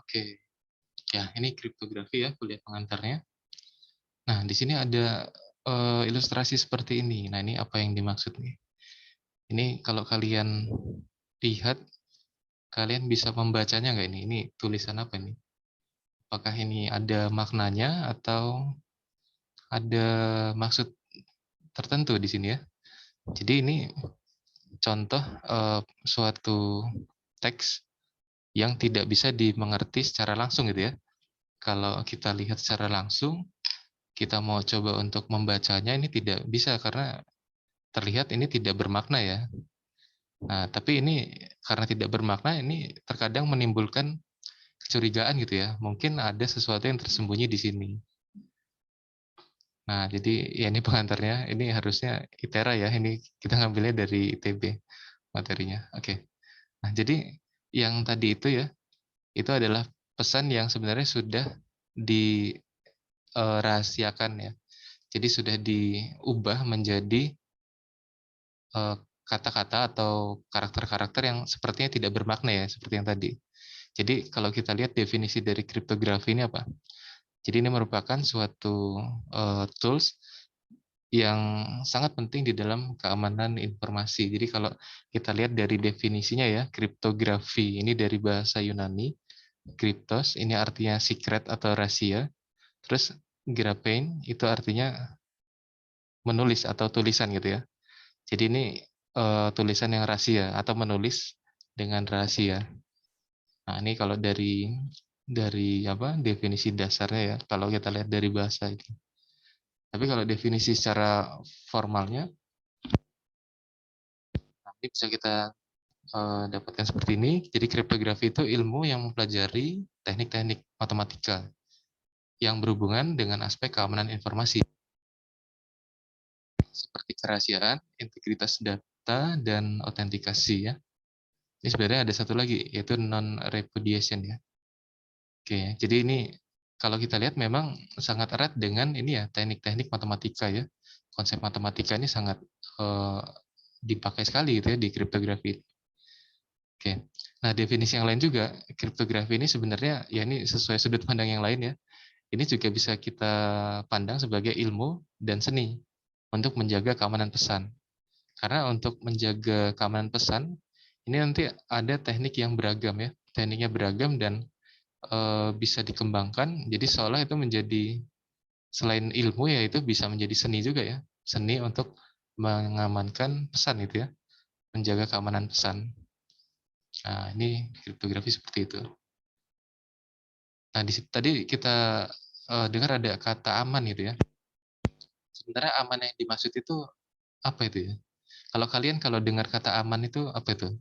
Oke, ya ini kriptografi ya kuliah pengantarnya. Nah, di sini ada ilustrasi seperti ini. Nah, ini apa yang dimaksud nih? Ini kalau kalian lihat, kalian bisa membacanya nggak ini? Ini tulisan apa ini? Apakah ini ada maknanya atau ada maksud tertentu di sini ya? Jadi ini contoh suatu teks yang tidak bisa dimengerti secara langsung gitu ya. Kalau kita lihat secara langsung, kita mau coba untuk membacanya ini tidak bisa karena terlihat ini tidak bermakna ya. Nah, tapi ini karena tidak bermakna ini terkadang menimbulkan kecurigaan gitu ya. Mungkin ada sesuatu yang tersembunyi di sini. Nah, jadi ya ini pengantarnya. Ini harusnya ITERA ya. Ini kita ngambilnya dari ITB materinya. Oke. Nah, jadi yang tadi itu ya, itu adalah pesan yang sebenarnya sudah dirahasiakan ya. Jadi sudah diubah menjadi kata-kata atau karakter-karakter yang sepertinya tidak bermakna ya, seperti yang tadi. Jadi kalau kita lihat definisi dari kriptografi ini apa? Jadi ini merupakan suatu tools yang sangat penting di dalam keamanan informasi. Jadi kalau kita lihat dari definisinya ya, kriptografi ini dari bahasa Yunani, kriptos ini artinya secret atau rahasia. Terus graphein itu artinya menulis atau tulisan gitu ya. Jadi ini tulisan yang rahasia atau menulis dengan rahasia. Nah, ini kalau dari apa definisi dasarnya ya, kalau kita lihat dari bahasa itu. Tapi kalau definisi secara formalnya, nanti bisa kita dapatkan seperti ini. Jadi kriptografi itu ilmu yang mempelajari teknik-teknik matematika yang berhubungan dengan aspek keamanan informasi seperti kerahasiaan, integritas data, dan autentikasi ya. Ini sebenarnya ada satu lagi yaitu non-repudiation ya. Oke, jadi ini kalau kita lihat memang sangat erat dengan ini ya teknik-teknik matematika ya. Konsep matematika ini sangat dipakai sekali gitu ya di kriptografi. Oke. Nah, definisi yang lain juga, kriptografi ini sebenarnya ya ini sesuai sudut pandang yang lain ya. Ini juga bisa kita pandang sebagai ilmu dan seni untuk menjaga keamanan pesan. Karena untuk menjaga keamanan pesan, ini nanti ada teknik yang beragam ya. Tekniknya beragam dan bisa dikembangkan. Jadi seolah itu menjadi selain ilmu ya itu bisa menjadi seni juga ya. Seni untuk mengamankan pesan itu ya, menjaga keamanan pesan. Nah, ini kriptografi seperti itu. Nah, tadi kita dengar ada kata aman gitu ya. Sebenarnya aman yang dimaksud itu apa itu ya? Kalau kalian kalau dengar kata aman itu apa itu?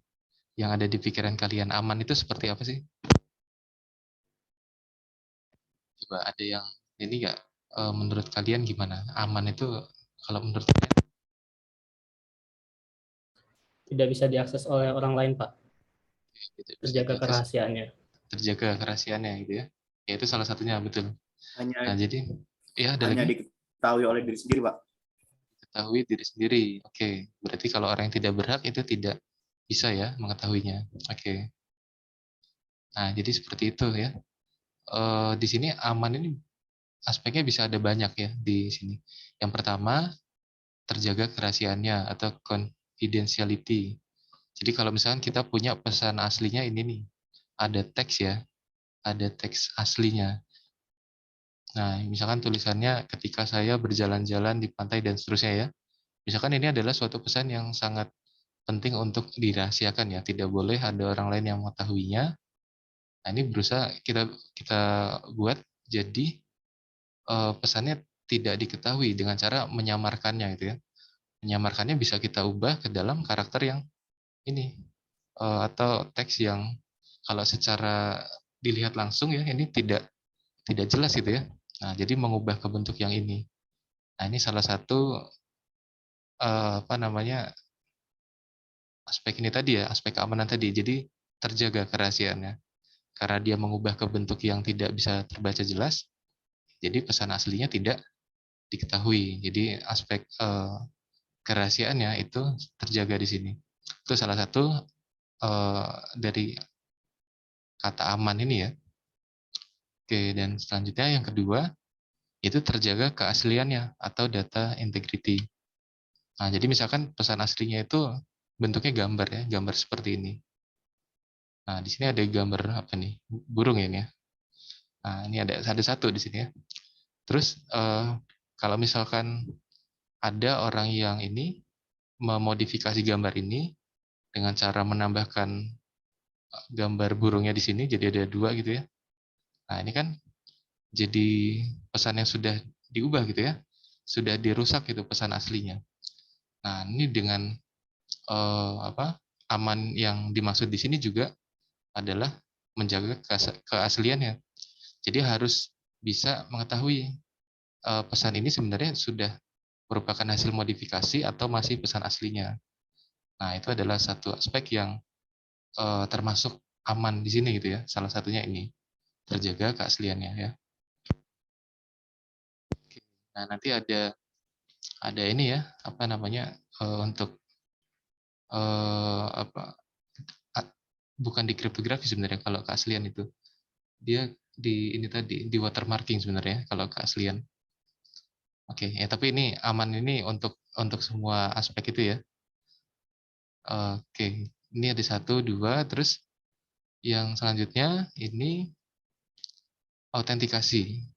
Yang ada di pikiran kalian aman itu seperti apa sih? Coba ada yang ini nggak? Menurut kalian gimana? Aman itu kalau menurut kalian Tidak bisa diakses oleh orang lain, Pak. gitu, bisa Terjaga diakses, kerahasiaannya. terjaga kerahasiaannya gitu ya. Ya itu salah satunya betul. Nah, Hanya jadi ya ada hanya lagi diketahui oleh diri sendiri, Pak. ketahui diri sendiri. Oke, berarti kalau orang yang tidak berhak itu tidak bisa ya mengetahuinya. Oke. Nah, jadi seperti itu ya. Di sini aman ini aspeknya bisa ada banyak ya di sini. Yang pertama, terjaga kerahasiaannya atau confidentiality. Jadi kalau misalkan kita punya pesan aslinya ini nih, ada teks ya, ada teks aslinya. Nah, misalkan tulisannya ketika saya berjalan-jalan di pantai dan seterusnya ya. Misalkan ini adalah suatu pesan yang sangat penting untuk dirahasiakan ya, tidak boleh ada orang lain yang mengetahuinya. Nah, ini berusaha kita kita buat jadi pesannya tidak diketahui dengan cara menyamarkannya gitu ya. Menyamarkannya bisa kita ubah ke dalam karakter yang ini atau teks yang kalau secara dilihat langsung ya ini tidak jelas gitu ya. Nah, jadi mengubah ke bentuk yang ini. Nah, ini salah satu apa namanya aspek ini tadi ya, aspek keamanan tadi. Jadi terjaga kerahasiaannya. Karena dia mengubah ke bentuk yang tidak bisa terbaca jelas, jadi pesan aslinya tidak diketahui. Jadi aspek kerahasiaannya itu terjaga di sini. Itu salah satu dari kata aman ini ya. Oke, dan selanjutnya yang kedua, itu terjaga keasliannya atau data integrity. Nah, jadi misalkan pesan aslinya itu bentuknya gambar ya, gambar seperti ini. Nah, di sini ada gambar apa nih? Burung ya ini ya. Nah, ini ada satu di sini ya. Terus kalau misalkan ada orang yang ini memodifikasi gambar ini dengan cara menambahkan gambar burungnya di sini, jadi ada dua gitu ya. Nah, ini kan jadi pesan yang sudah diubah gitu ya, sudah dirusak gitu pesan aslinya. Nah, ini dengan aman yang dimaksud di sini juga adalah menjaga keasliannya. Jadi harus bisa mengetahui pesan ini sebenarnya sudah merupakan hasil modifikasi atau masih pesan aslinya. Nah, itu adalah satu aspek yang termasuk aman di sini gitu ya. Salah satunya ini terjaga keasliannya ya. Oke. Nah, nanti ada ini ya, apa namanya untuk apa bukan di kriptografi sebenarnya kalau keaslian itu. Dia di ini tadi di watermarking sebenarnya kalau keaslian. Oke, ya tapi ini aman ini untuk semua aspek itu ya. Oke, ini ada 1, 2, terus yang selanjutnya ini autentikasi.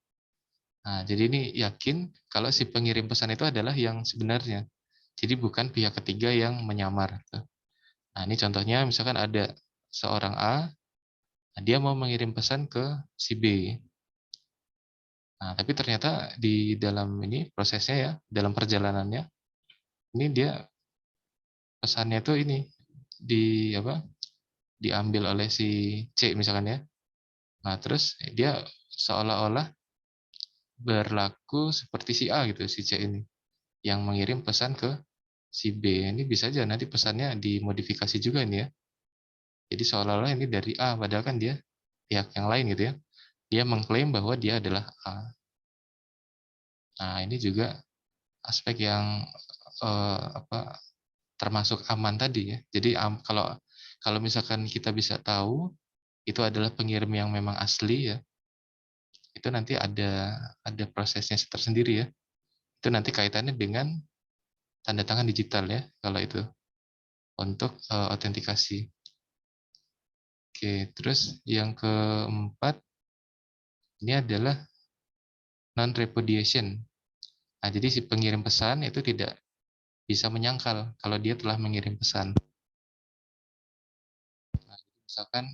Nah, jadi ini yakin kalau si pengirim pesan itu adalah yang sebenarnya. Jadi bukan pihak ketiga yang menyamar. Nah, ini contohnya misalkan ada seorang A, nah dia mau mengirim pesan ke si B. Nah, tapi ternyata di dalam ini prosesnya ya, dalam perjalanannya, ini dia pesannya itu ini diambil oleh si C misalkan ya. Nah, terus dia seolah-olah berlaku seperti si A gitu, si C ini yang mengirim pesan ke si B. Ini bisa aja nanti pesannya dimodifikasi juga ini ya. Jadi seolah-olah ini dari A, padahal kan dia pihak yang lain gitu ya. Dia mengklaim bahwa dia adalah A. Nah, ini juga aspek yang termasuk aman tadi ya. Jadi kalau misalkan kita bisa tahu itu adalah pengirim yang memang asli ya, itu nanti ada prosesnya tersendiri ya. Itu nanti kaitannya dengan tanda tangan digital ya kalau itu untuk autentikasi. Oke, terus yang keempat ini adalah non repudiation. Nah, jadi si pengirim pesan itu tidak bisa menyangkal kalau dia telah mengirim pesan. Nah, misalkan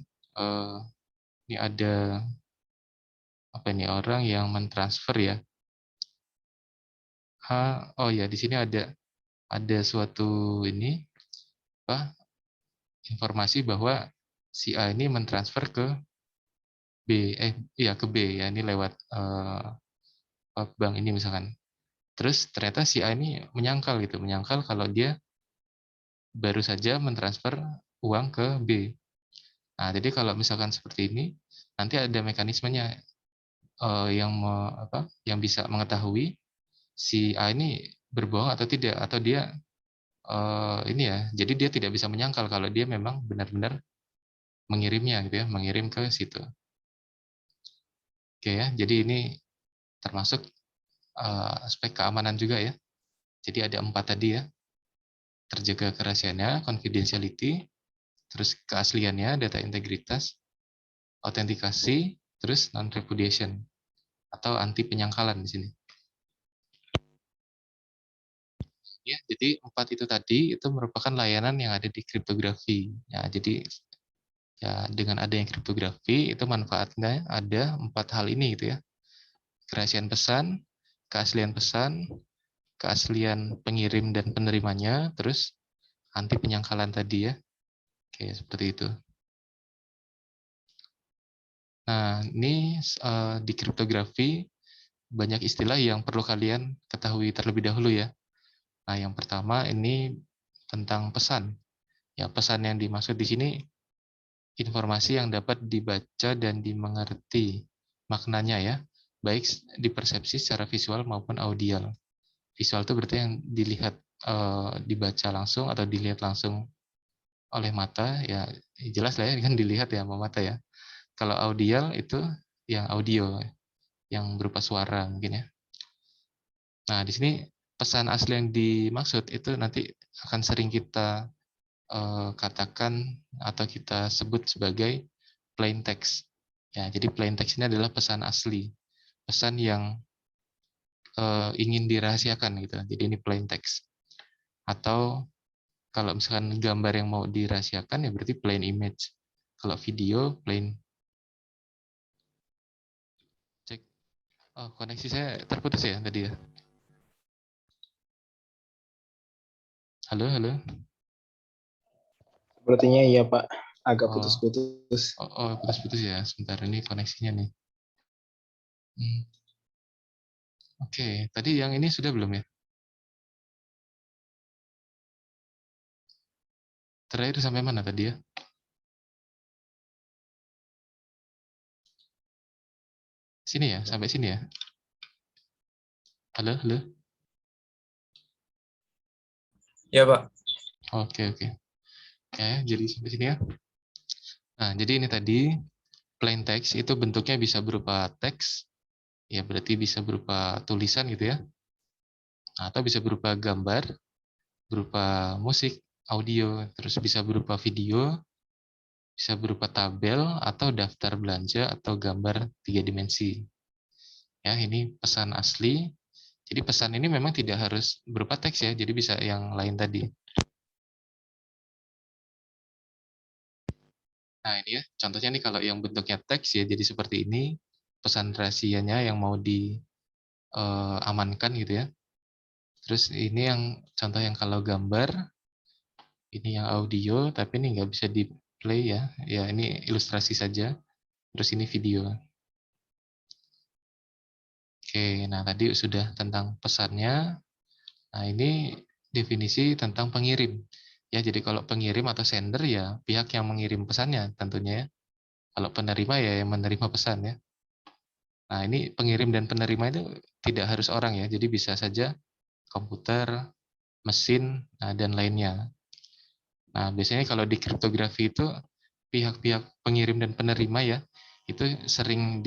ini ada apa ini orang yang mentransfer ya. Oh ya, di sini ada suatu ini apa informasi bahwa si A ini mentransfer ke B, ke B ya, ini lewat bank ini misalkan. Terus ternyata si A ini menyangkal kalau dia baru saja mentransfer uang ke B. Nah, jadi kalau misalkan seperti ini, nanti ada mekanismenya yang bisa mengetahui si A ini berbohong atau tidak, atau dia ini ya, jadi dia tidak bisa menyangkal kalau dia memang benar-benar mengirimnya gitu ya, mengirim ke situ. Oke ya, jadi ini termasuk aspek keamanan juga ya. Jadi ada 4 tadi ya, terjaga kerahasiaannya, confidentiality, terus keasliannya, data integritas, autentikasi, terus non-repudiation atau anti penyangkalan di sini. Ya, jadi 4 itu tadi itu merupakan layanan yang ada di kriptografi. Ya, jadi ya dengan adanya kriptografi itu manfaatnya ada 4 hal ini gitu ya. Kerahasiaan pesan, keaslian pengirim dan penerimanya, terus anti penyangkalan tadi ya. Oke, seperti itu. Nah, ini di kriptografi banyak istilah yang perlu kalian ketahui terlebih dahulu ya. Nah, yang pertama ini tentang pesan. Ya, pesan yang dimaksud di sini informasi yang dapat dibaca dan dimengerti maknanya ya, baik dipersepsi secara visual maupun audial. Visual itu berarti yang dilihat, dibaca langsung atau dilihat langsung oleh mata, ya jelas lah ya kan dilihat ya sama mata ya. Kalau audial itu yang audio, yang berupa suara mungkin ya. Nah, di sini pesan asli yang dimaksud itu nanti akan sering kita katakan atau kita sebut sebagai plain text. Ya, jadi plain text ini adalah pesan asli, pesan yang ingin dirahasiakan gitu. Jadi ini plain text. Atau kalau misalkan gambar yang mau dirahasiakan ya berarti plain image. Kalau video plain. Cek. Oh, koneksi saya terputus ya tadi ya. Halo, halo. Sepertinya iya Pak, agak Oh, putus-putus. putus-putus ya. Sebentar ini koneksinya nih. Oke, tadi yang ini sudah belum ya? Terakhir sampai mana tadi ya? Sini ya, sampai sini ya. Halo, halo. Ya, Pak. Oke, oke. Oke, jadi sampai sini ya. Nah, jadi ini tadi plain text itu bentuknya bisa berupa teks, ya berarti bisa berupa tulisan gitu ya, atau bisa berupa gambar, berupa musik, audio, terus bisa berupa video, bisa berupa tabel atau daftar belanja atau gambar 3 dimensi. Ya, ini pesan asli. Jadi pesan ini memang tidak harus berupa teks ya, jadi bisa yang lain tadi. Nah, ini ya, contohnya nih kalau yang bentuknya teks ya, jadi seperti ini, pesan rahasianya yang mau diamankan gitu ya. Terus ini yang contoh yang kalau gambar, ini yang audio, tapi ini nggak bisa di-play ya. Ya, ini ilustrasi saja. Terus ini video. Oke, nah tadi sudah tentang pesannya. Nah, ini definisi tentang pengirim. Ya, jadi kalau pengirim atau sender ya pihak yang mengirim pesannya tentunya ya. Kalau penerima ya yang menerima pesan ya. Nah, ini pengirim dan penerima itu tidak harus orang ya. Jadi bisa saja komputer, mesin, dan lainnya. Nah, biasanya kalau di kriptografi itu pihak-pihak pengirim dan penerima ya itu sering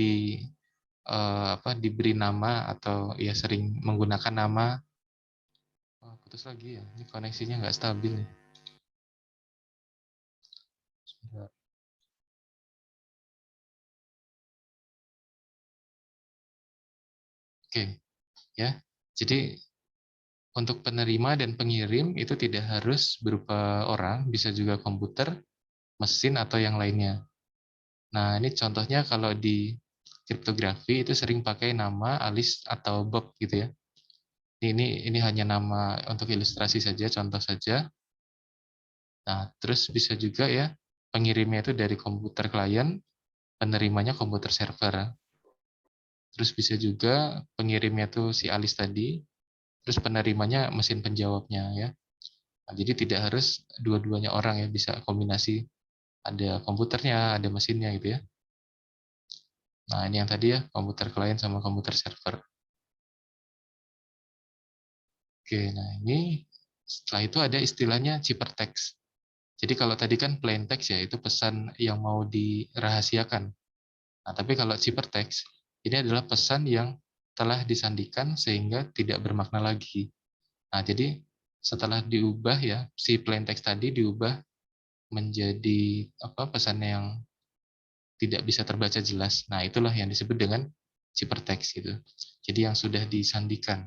diberi nama atau ya sering menggunakan nama. Oh, putus lagi ya. Ini koneksinya nggak stabil nih. Sebentar. Oke, ya. Jadi untuk penerima dan pengirim itu tidak harus berupa orang, bisa juga komputer, mesin atau yang lainnya. Nah, ini contohnya kalau di kriptografi itu sering pakai nama Alice atau Bob gitu ya. Ini hanya nama untuk ilustrasi saja, contoh saja. Nah, terus bisa juga ya pengirimnya itu dari komputer klien, penerimanya komputer server. Terus bisa juga pengirimnya itu si Alice tadi, terus penerimanya mesin penjawabnya ya. Nah, jadi tidak harus dua-duanya orang ya, bisa kombinasi. Ada komputernya, ada mesinnya gitu ya. Nah, ini yang tadi ya, komputer klien sama komputer server. Oke, nah ini setelah itu ada istilahnya ciphertext. Jadi kalau tadi kan plain text ya, itu pesan yang mau dirahasiakan. Nah, tapi kalau ciphertext, ini adalah pesan yang telah disandikan sehingga tidak bermakna lagi. Nah, jadi setelah diubah ya, si plain text tadi diubah menjadi pesan yang tidak bisa terbaca jelas. Nah, itulah yang disebut dengan ciphertext gitu. Jadi yang sudah disandikan.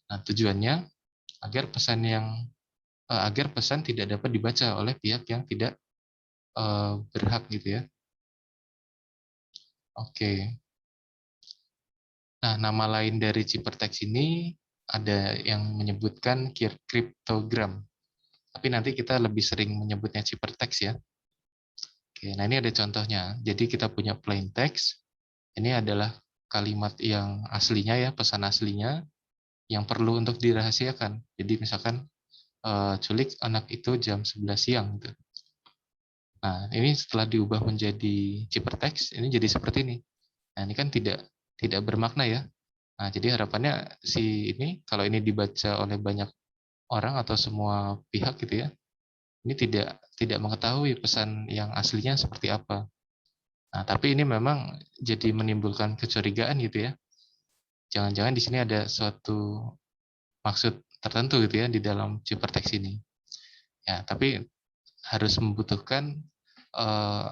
Nah, tujuannya agar pesan tidak dapat dibaca oleh pihak yang tidak berhak gitu ya. Oke. Nah, nama lain dari ciphertext ini ada yang menyebutkan kriptogram. Tapi nanti kita lebih sering menyebutnya ciphertext ya. Oke, nah ini ada contohnya. Jadi kita punya plain text. Ini adalah kalimat yang aslinya ya, pesan aslinya yang perlu untuk dirahasiakan. Jadi misalkan culik anak itu jam 11 siang gitu. Nah, ini setelah diubah menjadi ciphertext, ini jadi seperti ini. Nah, ini kan tidak bermakna ya. Nah, jadi harapannya ini kalau ini dibaca oleh banyak orang atau semua pihak gitu ya, ini tidak mengetahui pesan yang aslinya seperti apa. Nah, tapi ini memang jadi menimbulkan kecurigaan gitu ya. Jangan-jangan di sini ada suatu maksud tertentu gitu ya di dalam ciphertext ini. Ya, tapi harus membutuhkan eh,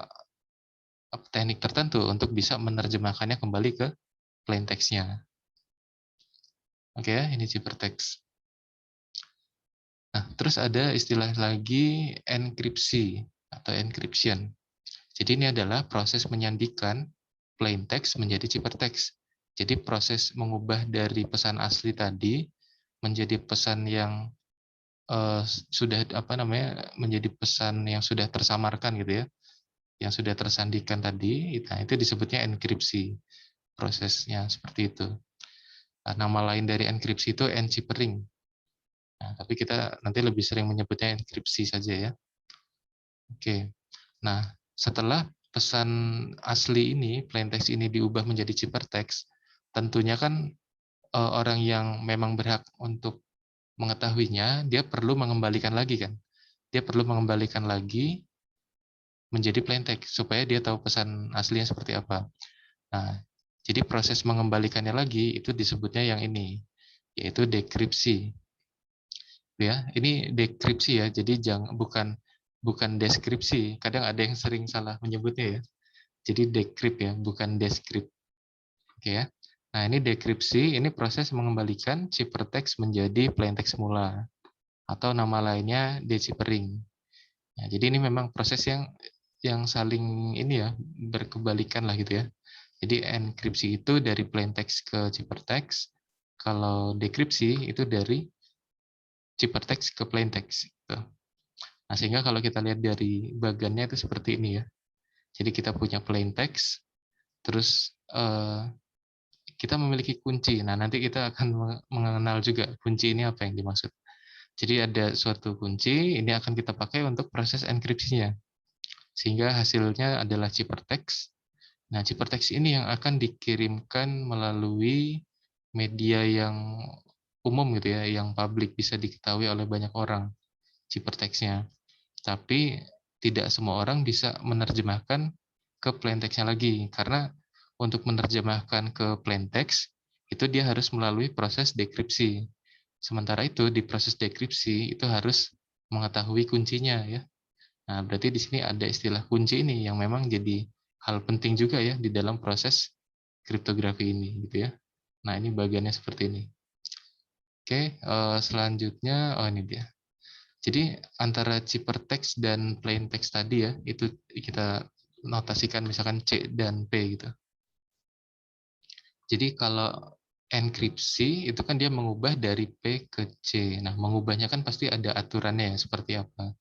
teknik tertentu untuk bisa menerjemahkannya kembali ke plain text-nya. Oke ya, ini ciphertext. Nah, terus ada istilah lagi enkripsi atau encryption. Jadi ini adalah proses menyandikan plain text menjadi ciphertext. Jadi proses mengubah dari pesan asli tadi menjadi pesan yang sudah menjadi pesan yang sudah tersamarkan gitu ya, yang sudah tersandikan tadi. Nah, itu disebutnya enkripsi. Prosesnya seperti itu. Nah, nama lain dari enkripsi itu enchippering. Nah, tapi kita nanti lebih sering menyebutnya enkripsi saja ya. Oke. Nah, setelah pesan asli ini, plain text ini diubah menjadi ciphertext, tentunya kan orang yang memang berhak untuk mengetahuinya, dia perlu mengembalikan lagi kan. Dia perlu mengembalikan lagi menjadi plain text supaya dia tahu pesan aslinya seperti apa. Nah, jadi proses mengembalikannya lagi itu disebutnya yang ini, yaitu dekripsi. Ya, ini dekripsi ya. Jadi bukan deskripsi. Kadang ada yang sering salah menyebutnya ya. Jadi decrypt ya, bukan descript. Oke ya. Nah, ini dekripsi, ini proses mengembalikan ciphertext menjadi plain text semula atau nama lainnya deciphering. Ya, jadi ini memang proses yang saling ini ya, berkebalikan lah gitu ya. Jadi enkripsi itu dari plain text ke ciphertext, kalau dekripsi itu dari ciphertext ke plain text gitu. Nah, sehingga kalau kita lihat dari bagannya itu seperti ini ya. Jadi kita punya plain text, terus kita memiliki kunci. Nah, nanti kita akan mengenal juga kunci ini apa yang dimaksud. Jadi ada suatu kunci, ini akan kita pakai untuk proses enkripsinya. Sehingga hasilnya adalah ciphertext. Nah, ciphertext ini yang akan dikirimkan melalui media yang umum gitu ya, yang publik bisa diketahui oleh banyak orang ciphertext-nya. Tapi tidak semua orang bisa menerjemahkan ke plain text-nya lagi, karena untuk menerjemahkan ke plain text itu dia harus melalui proses dekripsi. Sementara itu di proses dekripsi itu harus mengetahui kuncinya ya. Nah, berarti di sini ada istilah kunci ini yang memang jadi hal penting juga ya di dalam proses kriptografi ini gitu ya. Nah, ini bagiannya seperti ini. Oke, selanjutnya ini dia. Jadi antara ciphertext dan plain text tadi ya, itu kita notasikan misalkan C dan P gitu. Jadi kalau enkripsi itu kan dia mengubah dari P ke C. Nah, mengubahnya kan pasti ada aturannya ya, seperti apa.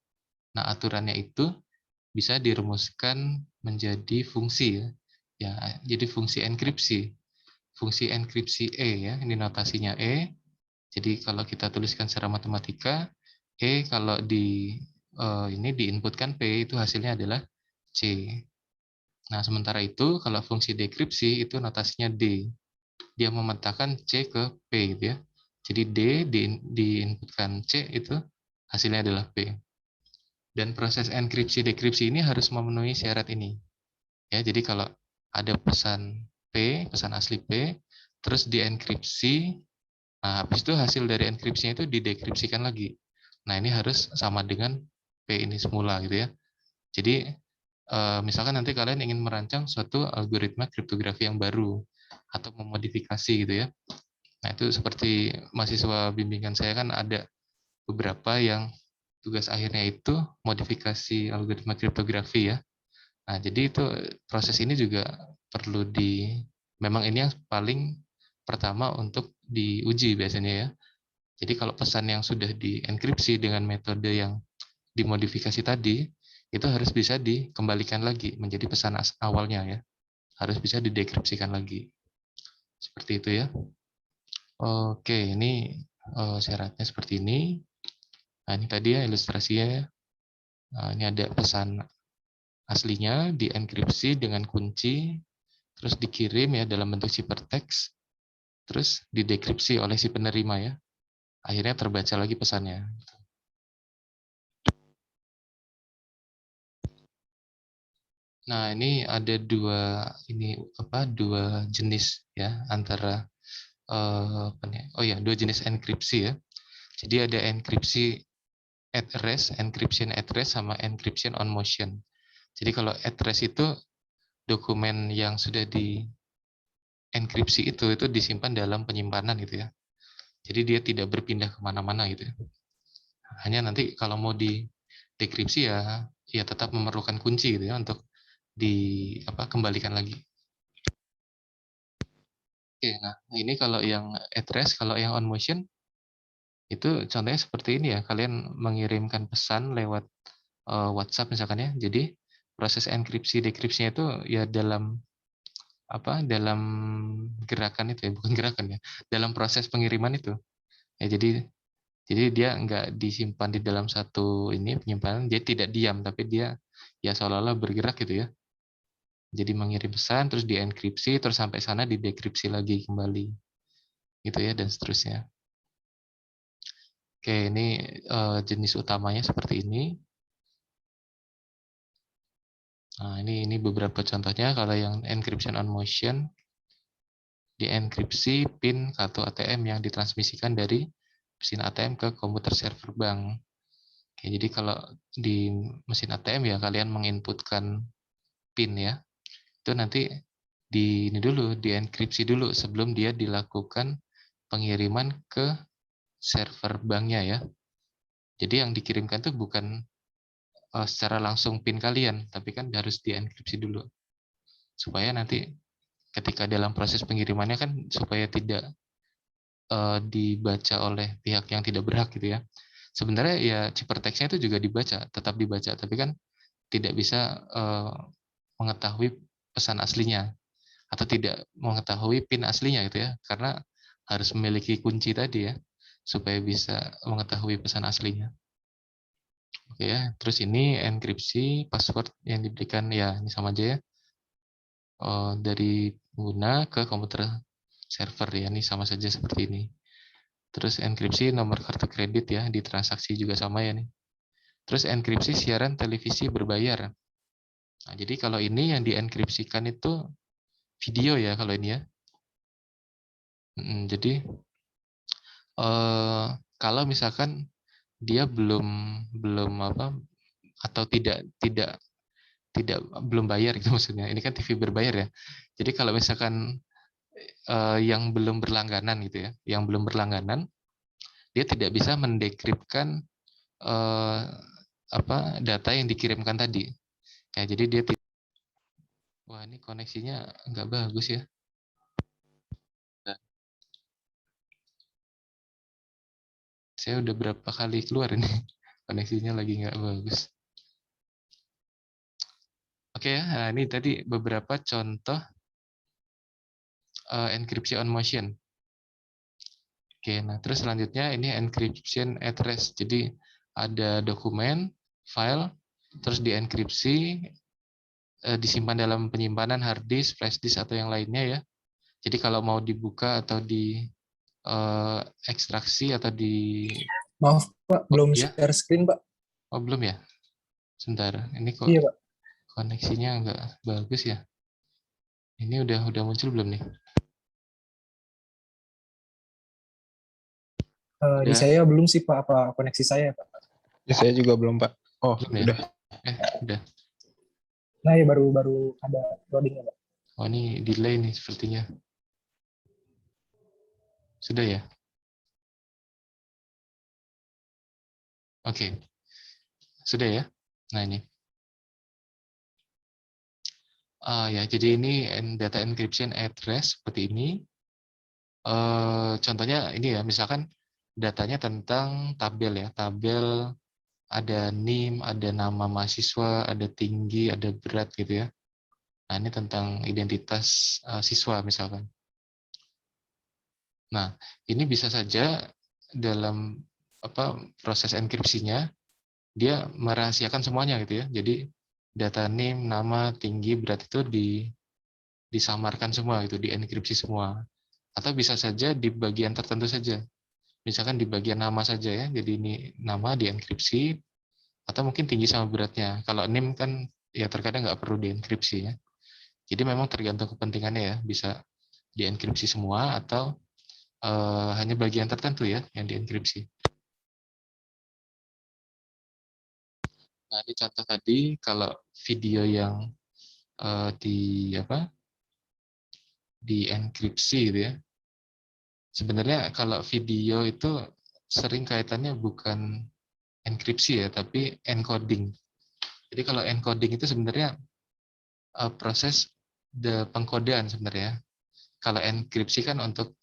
Nah, aturannya itu bisa dirumuskan menjadi fungsi ya. Ya, jadi fungsi enkripsi. Fungsi enkripsi E ya, ini notasinya E. Jadi kalau kita tuliskan secara matematika, E kalau ini diinputkan P itu hasilnya adalah C. Nah, sementara itu kalau fungsi dekripsi itu notasinya D. Dia memetakan C ke P gitu ya. Jadi D diinputkan C itu hasilnya adalah P. Dan proses enkripsi dekripsi ini harus memenuhi syarat ini. Ya, jadi kalau ada pesan P, pesan asli P, terus dienkripsi, nah habis itu hasil dari enkripsinya itu didekripsikan lagi. Nah, ini harus sama dengan P ini semula gitu ya. Jadi misalkan nanti kalian ingin merancang suatu algoritma kriptografi yang baru atau memodifikasi gitu ya. Nah, itu seperti mahasiswa bimbingan saya kan ada beberapa yang tugas akhirnya itu modifikasi algoritma kriptografi ya. Nah, jadi itu proses ini juga perlu memang ini yang paling pertama untuk diuji biasanya ya. Jadi kalau pesan yang sudah dienkripsi dengan metode yang dimodifikasi tadi, itu harus bisa dikembalikan lagi menjadi pesan awalnya ya. Harus bisa didekripsikan lagi. Seperti itu ya. Oke, ini syaratnya seperti ini. Nah, ini tadi ya ilustrasinya. Nah, ini ada pesan aslinya dienkripsi dengan kunci, terus dikirim ya dalam bentuk ciphertext, terus didekripsi oleh si penerima ya. Akhirnya terbaca lagi pesannya. Nah, ini ada dua jenis ya antara dua jenis enkripsi ya. Jadi ada enkripsi at rest, encryption at rest sama encryption on motion. Jadi kalau at rest itu dokumen yang sudah di enkripsi itu disimpan dalam penyimpanan gitu ya. Jadi dia tidak berpindah kemana-mana gitu ya. Hanya nanti kalau mau di dekripsi ya tetap memerlukan kunci gitu ya untuk kembalikan lagi. Oke, nah ini kalau yang at rest, kalau yang on motion itu contohnya seperti ini ya, kalian mengirimkan pesan lewat WhatsApp misalkan ya. Jadi proses enkripsi dekripsinya itu ya dalam dalam gerakan itu ya, bukan gerakan ya, dalam proses pengiriman itu. Ya jadi dia nggak disimpan di dalam satu penyimpanan, dia tidak diam tapi dia ya seolah-olah bergerak gitu ya. Jadi mengirim pesan terus dienkripsi terus sampai sana didekripsi lagi kembali. Gitu ya dan seterusnya. Oke, ini jenis utamanya seperti ini. Nah, ini beberapa contohnya. Kalau yang encryption on motion, dienkripsi PIN kartu ATM yang ditransmisikan dari mesin ATM ke komputer server bank. Oke, jadi kalau di mesin ATM ya kalian menginputkan PIN ya. Itu nanti dienkripsi dulu sebelum dia dilakukan pengiriman ke server banknya ya. Jadi yang dikirimkan itu bukan secara langsung PIN kalian, tapi kan harus dienkripsi dulu. Supaya nanti ketika dalam proses pengirimannya kan supaya tidak dibaca oleh pihak yang tidak berhak gitu ya. Sebenarnya ya ciphertext-nya itu juga dibaca, tetap dibaca, tapi kan tidak bisa mengetahui pesan aslinya atau tidak mengetahui PIN aslinya gitu ya, karena harus memiliki kunci tadi ya, supaya bisa mengetahui pesan aslinya. Oke ya, terus ini enkripsi password yang diberikan ya ini sama aja ya, dari pengguna ke komputer server ya, ini sama saja seperti ini. Terus enkripsi nomor kartu kredit ya, di transaksi juga sama ya nih. Terus enkripsi siaran televisi berbayar. Nah, jadi kalau ini yang dienkripsikan itu video ya kalau ini ya. Jadi kalau misalkan dia belum atau tidak belum bayar gitu maksudnya. Ini kan TV berbayar ya. Jadi kalau misalkan yang belum berlangganan gitu ya, yang belum berlangganan, dia tidak bisa mendekripkan data yang dikirimkan tadi. Ya, jadi dia wah ini koneksinya nggak bagus ya. Nah, saya udah berapa kali keluar ini, koneksinya lagi nggak bagus. Oke ya, nah ini tadi beberapa contoh encryption on motion. Oke, nah terus selanjutnya ini encryption at rest. Jadi ada dokumen, file, terus dienkripsi, disimpan dalam penyimpanan hard disk, flash disk atau yang lainnya ya. Jadi kalau mau dibuka atau di ekstraksi atau di Maaf Pak, belum ya? share screen Pak. Oh belum ya? Sebentar, ini kok Iya Pak. koneksinya nggak bagus ya? Ini udah muncul belum nih? Di Udah, saya belum sih Pak, apa koneksi saya Pak? Ya, saya juga belum, Pak. Oh, belum ya? udah. Udah. Nah ya baru ada loadingnya Pak. Oh ini delay nih sepertinya. Sudah ya? Oke. Sudah ya? Nah ini. Ya, jadi ini data encryption address seperti ini. Contohnya ini ya, misalkan datanya tentang tabel ya. Tabel ada NIM, ada nama mahasiswa, ada tinggi, ada berat gitu ya. Nah, ini tentang identitas siswa misalkan. Nah, ini bisa saja dalam proses enkripsinya dia merahasiakan semuanya gitu ya. Jadi data NIM, nama, tinggi, berat itu disamarkan semua gitu, dienkripsi semua. Atau bisa saja di bagian tertentu saja. Misalkan di bagian nama saja ya. Jadi ini nama dienkripsi atau mungkin tinggi sama beratnya. Kalau NIM kan ya terkadang nggak perlu dienkripsi ya. Jadi memang tergantung kepentingannya ya, bisa dienkripsi semua atau hanya bagian tertentu ya yang dienkripsi. Nah, ini contoh tadi kalau video yang dienkripsi gitu ya. Sebenarnya kalau video itu sering kaitannya bukan enkripsi ya, tapi encoding. Jadi kalau encoding itu sebenarnya proses pengkodean sebenarnya. Kalau enkripsi kan untuk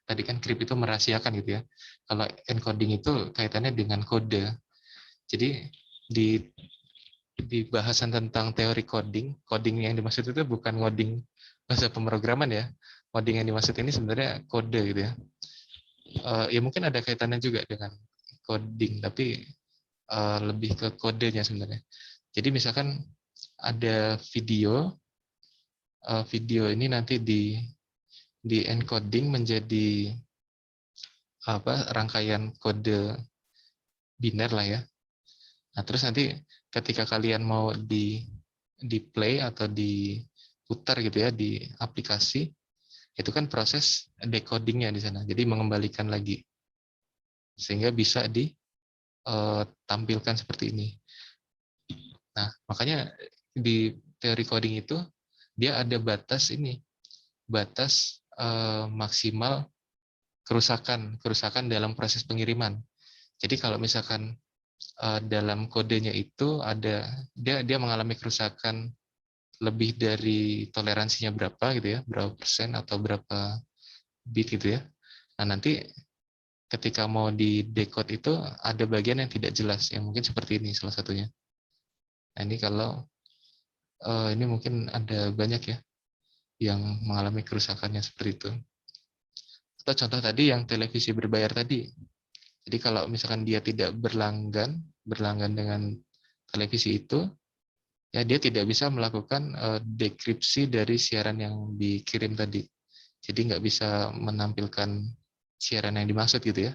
tadi kan crypt itu merahasiakan gitu ya. Kalau encoding itu kaitannya dengan kode. Jadi di bahasan tentang teori coding yang dimaksud itu bukan ngoding bahasa pemrograman ya. Coding yang dimaksud ini sebenarnya kode gitu ya. Ya mungkin ada kaitannya juga dengan coding, tapi lebih ke kodenya sebenarnya. Jadi misalkan ada video ini nanti di encoding menjadi rangkaian kode biner lah ya. Nah, terus nanti ketika kalian mau di play atau diputar gitu ya di aplikasi, itu kan proses decodingnya di sana. Jadi mengembalikan lagi sehingga bisa ditampilkan seperti ini. Nah, makanya di teori coding itu dia ada batas maksimal kerusakan dalam proses pengiriman. Jadi kalau misalkan dalam kodenya itu ada dia mengalami kerusakan lebih dari toleransinya berapa gitu ya, berapa persen atau berapa bit gitu ya. Nah, nanti ketika mau di decode itu ada bagian yang tidak jelas, yang mungkin seperti ini salah satunya. Nah, ini kalau ini mungkin ada banyak ya yang mengalami kerusakannya seperti itu. Atau contoh tadi yang televisi berbayar tadi. Jadi kalau misalkan dia tidak berlanggan dengan televisi itu, ya dia tidak bisa melakukan dekripsi dari siaran yang dikirim tadi. Jadi nggak bisa menampilkan siaran yang dimaksud gitu ya.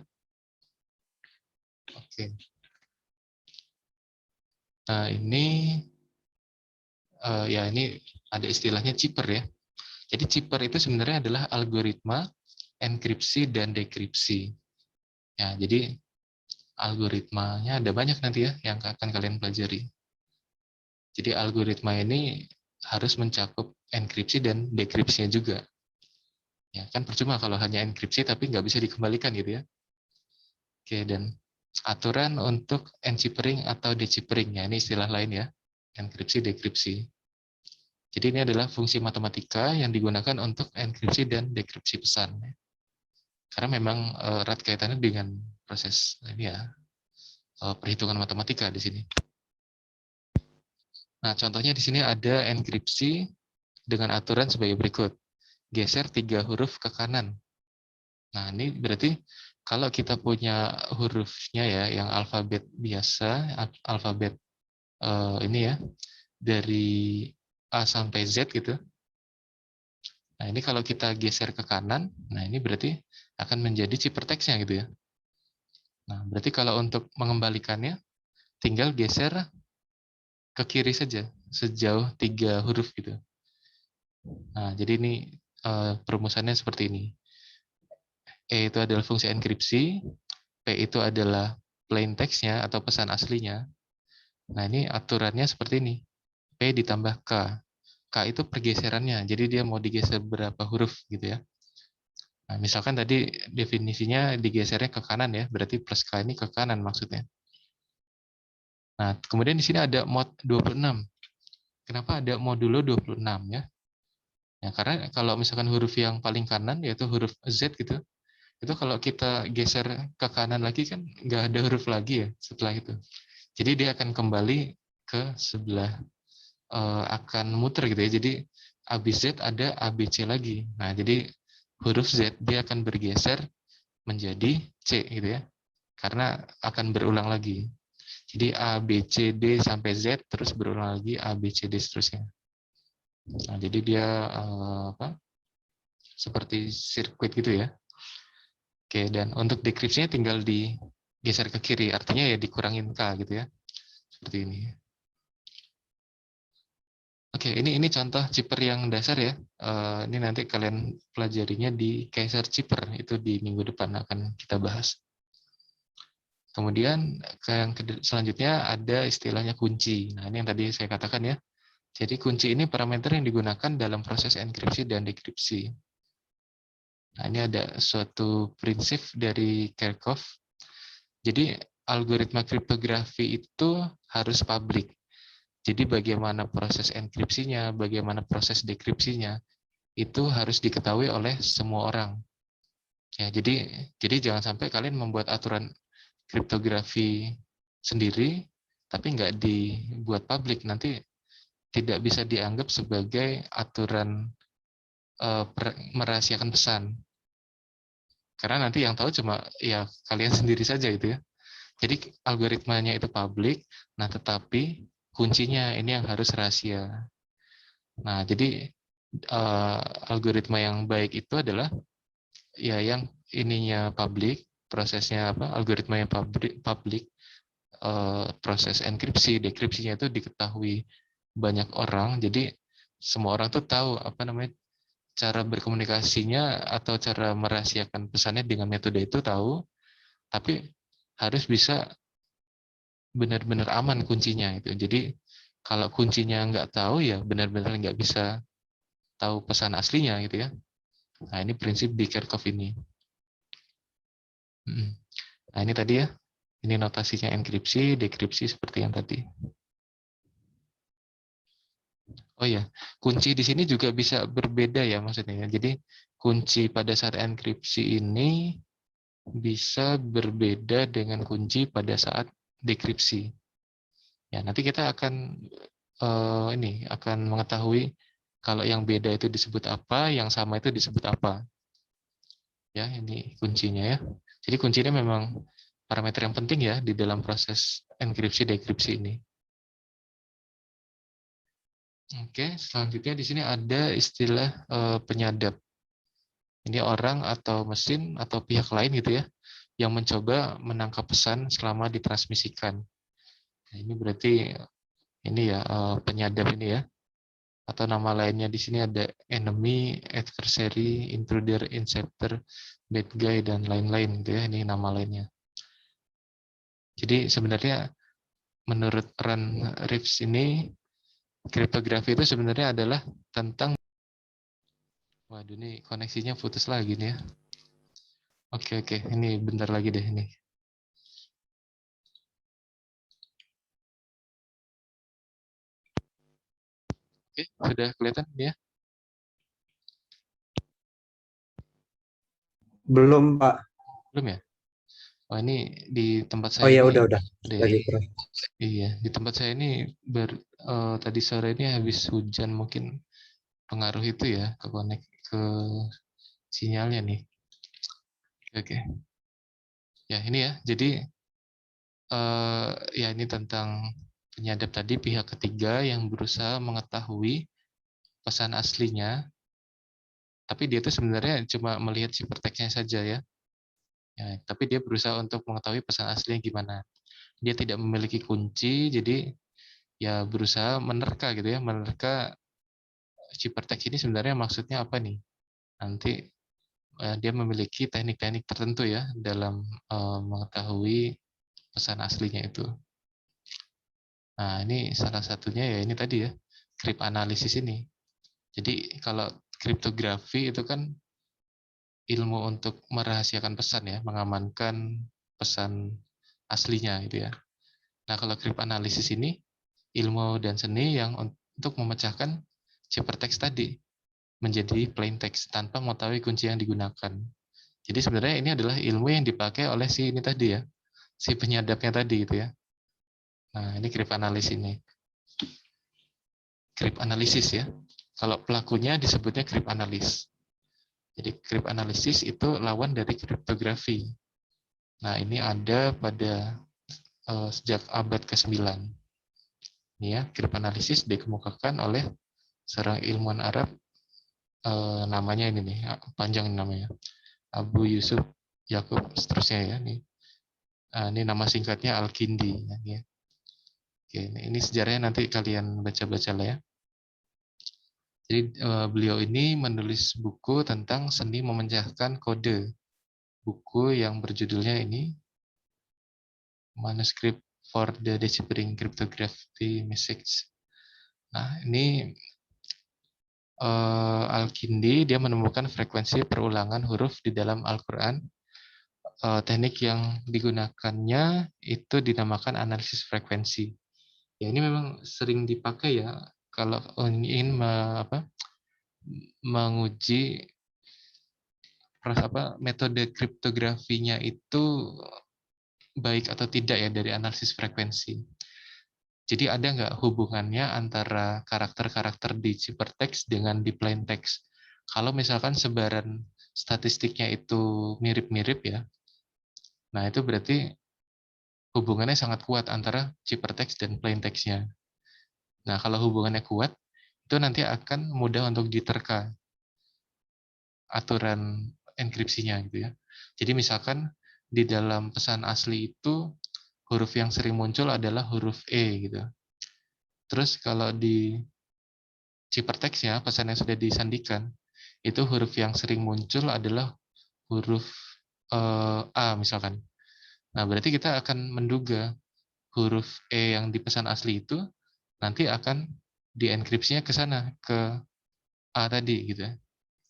Oke. Nah ini ini ada istilahnya chipper ya. Jadi chipper itu sebenarnya adalah algoritma enkripsi dan dekripsi. Ya, jadi algoritmanya ada banyak nanti ya yang akan kalian pelajari. Jadi algoritma ini harus mencakup enkripsi dan dekripsinya juga. Ya, kan percuma kalau hanya enkripsi tapi nggak bisa dikembalikan gitu ya. Oke, dan aturan untuk enchippering atau dechippering, ya ini istilah lain ya, enkripsi, dekripsi. Jadi ini adalah fungsi matematika yang digunakan untuk enkripsi dan dekripsi pesan. Karena memang erat kaitannya dengan proses ini ya, perhitungan matematika di sini. Nah, contohnya di sini ada enkripsi dengan aturan sebagai berikut. Geser 3 huruf ke kanan. Nah, ini berarti kalau kita punya hurufnya ya, yang alfabet biasa, alfabet ini ya, dari A sampai Z gitu. Nah, ini kalau kita geser ke kanan, nah ini berarti akan menjadi ciphertext-nya gitu ya. Nah, berarti kalau untuk mengembalikannya, tinggal geser ke kiri saja, sejauh 3 huruf gitu. Nah, jadi ini perumusannya seperti ini. E itu adalah fungsi enkripsi, P itu adalah plain text-nya atau pesan aslinya. Nah, ini aturannya seperti ini. P ditambah K. K itu pergeserannya, jadi dia mau digeser berapa huruf gitu ya. Nah, misalkan tadi definisinya digesernya ke kanan ya, berarti plus K ini ke kanan maksudnya. Nah, kemudian di sini ada mod 26. Kenapa ada modulo 26 ya? Ya, karena kalau misalkan huruf yang paling kanan, yaitu huruf Z gitu, itu kalau kita geser ke kanan lagi kan nggak ada huruf lagi ya setelah itu. Jadi dia akan kembali ke sebelah, akan muter gitu ya. Jadi habis Z ada ABC lagi. Nah, jadi huruf Z dia akan bergeser menjadi C gitu ya. Karena akan berulang lagi. Jadi A, B, C, D sampai Z terus berulang lagi A, B, C, D seterusnya. Nah, jadi dia seperti sirkuit gitu ya. Oke, dan untuk dekripsinya tinggal digeser ke kiri, artinya ya dikurangin K gitu ya. Seperti ini. Oke, ini contoh chipper yang dasar ya. Ini nanti kalian pelajarinya di Kaiser Chipper, itu di minggu depan akan kita bahas. Kemudian yang selanjutnya ada istilahnya kunci. Nah, ini yang tadi saya katakan ya. Jadi kunci ini parameter yang digunakan dalam proses enkripsi dan dekripsi. Nah, ini ada suatu prinsip dari Kerckhoff. Jadi algoritma kriptografi itu harus publik. Jadi bagaimana proses enkripsinya, bagaimana proses dekripsinya, itu harus diketahui oleh semua orang. Ya, jadi jangan sampai kalian membuat aturan kriptografi sendiri, tapi nggak dibuat publik, nanti tidak bisa dianggap sebagai aturan merahasiakan pesan. Karena nanti yang tahu cuma ya kalian sendiri saja itu ya. Jadi algoritmanya itu publik, nah tetapi kuncinya ini yang harus rahasia. Nah, jadi algoritma yang baik itu adalah ya yang ininya publik, prosesnya apa? Algoritma yang publik, proses enkripsi, dekripsinya itu diketahui banyak orang. Jadi semua orang tuh tahu apa namanya cara berkomunikasinya atau cara merahasiakan pesannya dengan metode itu tahu, tapi harus bisa benar-benar aman kuncinya itu. Jadi kalau kuncinya nggak tahu ya benar-benar nggak bisa tahu pesan aslinya gitu ya. Nah ini prinsip di Kerckhoff ini. Nah ini tadi ya, ini notasinya enkripsi, dekripsi seperti yang tadi. Oh ya, kunci di sini juga bisa berbeda ya maksudnya. Jadi kunci pada saat enkripsi ini bisa berbeda dengan kunci pada saat dekripsi. Ya nanti kita akan akan mengetahui kalau yang beda itu disebut apa, yang sama itu disebut apa. Ya ini kuncinya ya. Jadi kuncinya memang parameter yang penting ya di dalam proses enkripsi dekripsi ini. Oke, selanjutnya di sini ada istilah penyadap. Ini orang atau mesin atau pihak lain gitu ya, yang mencoba menangkap pesan selama ditransmisikan. Nah, ini berarti ini ya penyadap ini ya. Atau nama lainnya di sini ada enemy, adversary, intruder, inceptor, bad guy dan lain-lain gitu ya. Ini nama lainnya. Jadi sebenarnya menurut Ron Reeves ini kriptografi itu sebenarnya adalah tentang, waduh ini koneksinya putus lagi nih ya. Oke, ini bentar lagi deh ini. Oke, sudah kelihatan ya? Belum, Pak. Belum ya? Oh ini di tempat Oh saya iya, ini, udah. deh, Lagi kurang. iya di tempat saya ini tadi sore ini habis hujan, mungkin pengaruh itu ya ke sinyalnya nih. Oke. Ya ini ya. Jadi ya ini tentang penyadap tadi, pihak ketiga yang berusaha mengetahui pesan aslinya, tapi dia itu sebenarnya cuma melihat hypertext-nya saja ya. Ya, tapi dia berusaha untuk mengetahui pesan aslinya gimana. Dia tidak memiliki kunci, jadi ya berusaha menerka gitu ya, menerka hypertext ini sebenarnya maksudnya apa nih. Nanti dia memiliki teknik-teknik tertentu ya dalam mengetahui pesan aslinya itu. Nah, ini salah satunya ya ini tadi ya, crypt analysis ini. Jadi kalau kriptografi itu kan ilmu untuk merahasiakan pesan ya, mengamankan pesan aslinya gitu ya. Nah, kalau crypt analysis ini ilmu dan seni yang untuk memecahkan ciphertext tadi menjadi plain text tanpa mengetahui kunci yang digunakan. Jadi sebenarnya ini adalah ilmu yang dipakai oleh si ini tadi ya, si penyadapnya tadi gitu ya. Nah, ini crypt analysis ini. Crypt analysis ya. Kalau pelakunya disebutnya crypt analyst. Jadi crypt analysis itu lawan dari kriptografi. Nah, ini ada pada sejak abad ke-9. Ini ya, crypt analysis dikemukakan oleh seorang ilmuwan Arab, namanya ini nih, panjang namanya. Abu Yusuf Yakub seterusnya ya. Ini nama singkatnya Al-Kindi. Ya. Oke, ini sejarahnya nanti kalian baca-baca lah ya. Jadi beliau ini menulis buku tentang seni memecahkan kode. Buku yang berjudulnya ini Manuscript for the Deciphering Cryptography Message. Nah, ini Al-Kindi dia menemukan frekuensi perulangan huruf di dalam Al-Quran. Teknik yang digunakannya itu dinamakan analisis frekuensi. Ya, ini memang sering dipakai ya kalau ingin menguji metode kriptografinya itu baik atau tidak ya dari analisis frekuensi. Jadi ada nggak hubungannya antara karakter-karakter di ciphertext dengan di plain text? Kalau misalkan sebaran statistiknya itu mirip-mirip ya, nah itu berarti hubungannya sangat kuat antara ciphertext dan plain text-nya. Nah kalau hubungannya kuat, itu nanti akan mudah untuk diterka aturan enkripsinya gitu ya. Jadi misalkan di dalam pesan asli itu huruf yang sering muncul adalah huruf E gitu. Terus kalau di ciphertext-nya, pesan yang sudah disandikan, itu huruf yang sering muncul adalah huruf A misalkan. Nah, berarti kita akan menduga huruf E yang di pesan asli itu nanti akan dienkripsinya ke sana, ke A tadi gitu ya.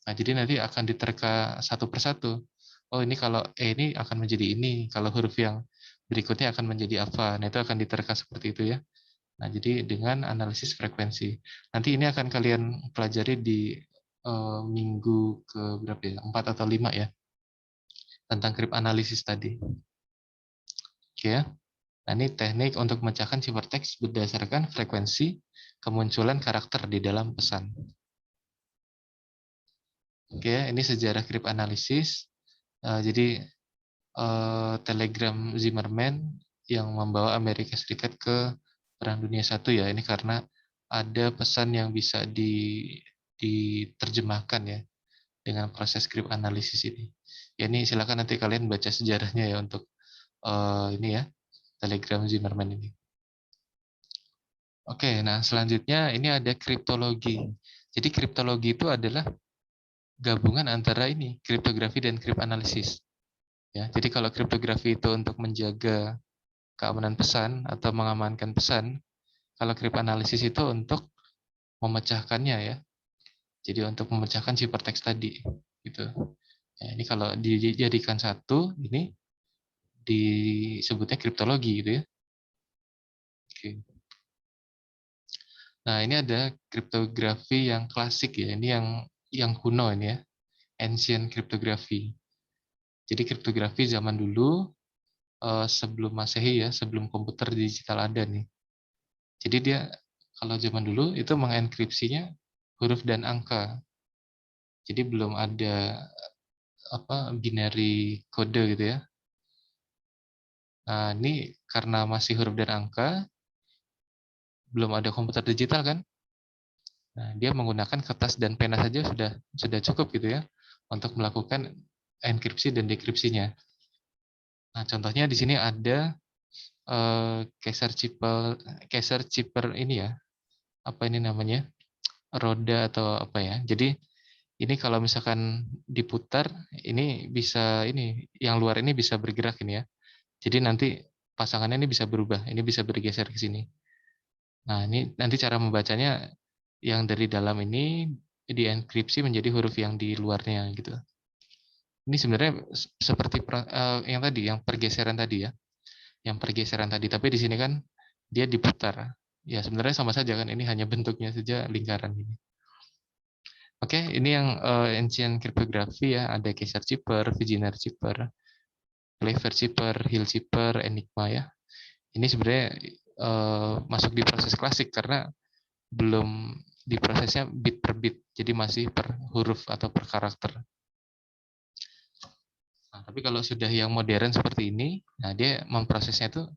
Nah, jadi nanti akan diterka satu persatu. Oh, ini kalau E ini akan menjadi ini, kalau huruf yang berikutnya akan menjadi apa. Nah, itu akan diterka seperti itu ya. Nah, jadi dengan analisis frekuensi. Nanti ini akan kalian pelajari di minggu ke berapa ya? 4 atau 5 ya. Tentang krip analisis tadi. Oke ya. Nah, ini teknik untuk memecahkan ciphertext berdasarkan frekuensi kemunculan karakter di dalam pesan. Oke, ini sejarah krip analisis. Jadi telegram Zimmerman yang membawa Amerika Serikat ke Perang Dunia I ya. Ini karena ada pesan yang bisa diterjemahkan ya dengan proses krip analisis ini. Ya ini silakan nanti kalian baca sejarahnya ya untuk ini ya telegram Zimmerman ini. Oke, nah selanjutnya ini ada kriptologi. Jadi kriptologi itu adalah gabungan antara ini kriptografi dan krip analisis. Ya, jadi kalau kriptografi itu untuk menjaga keamanan pesan atau mengamankan pesan, kalau krip analisis itu untuk memecahkannya ya. Jadi untuk memecahkan ciphertext tadi gitu. Ya, ini kalau dijadikan satu ini disebutnya kriptologi gitu ya. Oke. Nah, ini ada kriptografi yang klasik ya. Ini yang kuno ini ya. Ancient cryptography. Jadi kriptografi zaman dulu sebelum Masehi ya, sebelum komputer digital ada nih. Jadi dia kalau zaman dulu itu mengenkripsinya huruf dan angka. Jadi belum ada binary kode gitu ya. Nah, ini karena masih huruf dan angka, belum ada komputer digital kan? Nah, dia menggunakan kertas dan pena saja sudah cukup gitu ya untuk melakukan enkripsi dan dekripsinya. Nah, contohnya di sini ada Caesar Chipper ini ya. Apa ini namanya? Roda atau apa ya. Jadi ini kalau misalkan diputar, ini bisa yang luar ini bisa bergerak ini ya. Jadi nanti pasangannya ini bisa berubah, ini bisa bergeser ke sini. Nah, ini nanti cara membacanya yang dari dalam ini dienkripsi menjadi huruf yang di luarnya gitu. Ini sebenarnya seperti yang tadi, yang pergeseran tadi ya. Yang pergeseran tadi, tapi di sini kan dia diputar. Ya, sebenarnya sama saja kan, ini hanya bentuknya saja lingkaran ini. Oke, ini yang ancient cryptography ya, ada Caesar Chipper, Vigenère Chipper, Clever Chipper, Hill Chipper, Enigma ya. Ini sebenarnya masuk di proses klasik karena belum diprosesnya bit per bit, jadi masih per huruf atau per karakter. Nah, tapi kalau sudah yang modern seperti ini, nah dia memprosesnya itu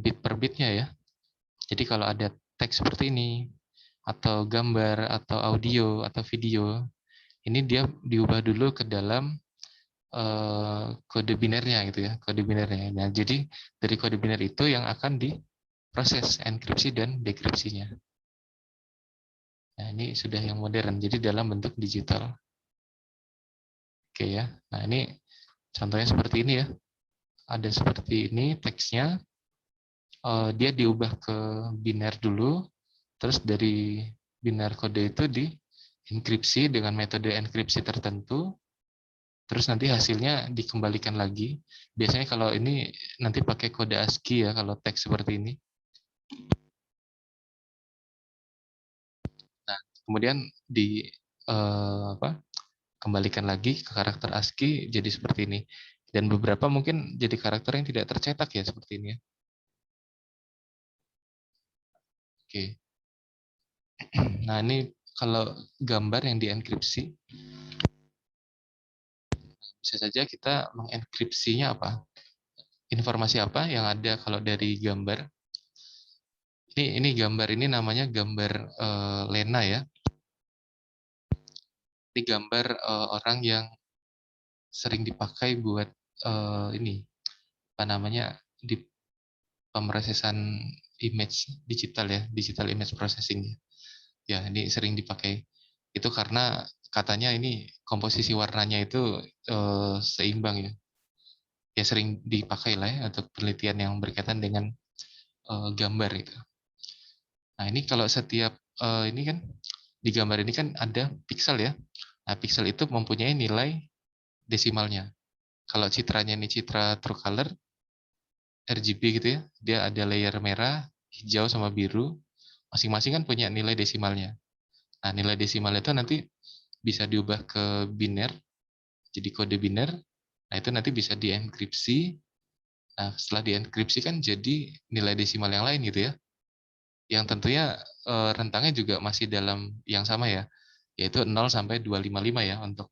bit per bitnya ya. Jadi kalau ada teks seperti ini, atau gambar, atau audio, atau video, ini dia diubah dulu ke dalam kode binernya gitu ya, kode binernya. Nah, jadi dari kode biner itu yang akan diproses enkripsi dan dekripsinya. Nah, ini sudah yang modern, jadi dalam bentuk digital. Oke ya. Nah, ini contohnya seperti ini ya. Ada seperti ini teksnya. Dia diubah ke biner dulu, terus dari biner kode itu dienkripsi dengan metode enkripsi tertentu, terus nanti hasilnya dikembalikan lagi. Biasanya kalau ini nanti pakai kode ASCII ya, kalau teks seperti ini. Nah, kemudian kembalikan lagi ke karakter ASCII jadi seperti ini. Dan beberapa mungkin jadi karakter yang tidak tercetak ya, seperti ini ya. Oke. Nah, ini kalau gambar yang dienkripsi, bisa saja kita mengenkripsinya apa? Informasi apa yang ada kalau dari gambar? Ini gambar ini namanya gambar Lena ya. Ini gambar orang yang sering dipakai buat ini apa namanya di pemrosesan image digital ya, digital image processing ya. Ya, ini sering dipakai. Itu karena katanya ini komposisi warnanya itu seimbang ya. Ya sering dipakai lah ya untuk penelitian yang berkaitan dengan gambar itu. Nah, ini kalau setiap ini kan di gambar ini kan ada pixel ya. Nah, pixel itu mempunyai nilai desimalnya. Kalau citranya ini citra true color RGB gitu ya, dia ada layer merah, hijau sama biru. Masing-masing kan punya nilai desimalnya. Nah, nilai desimal itu nanti bisa diubah ke biner, jadi kode biner. Nah, itu nanti bisa dienkripsi. Nah, setelah dienkripsi kan jadi nilai desimal yang lain gitu ya. Yang tentunya rentangnya juga masih dalam yang sama ya, yaitu 0 sampai 255 ya untuk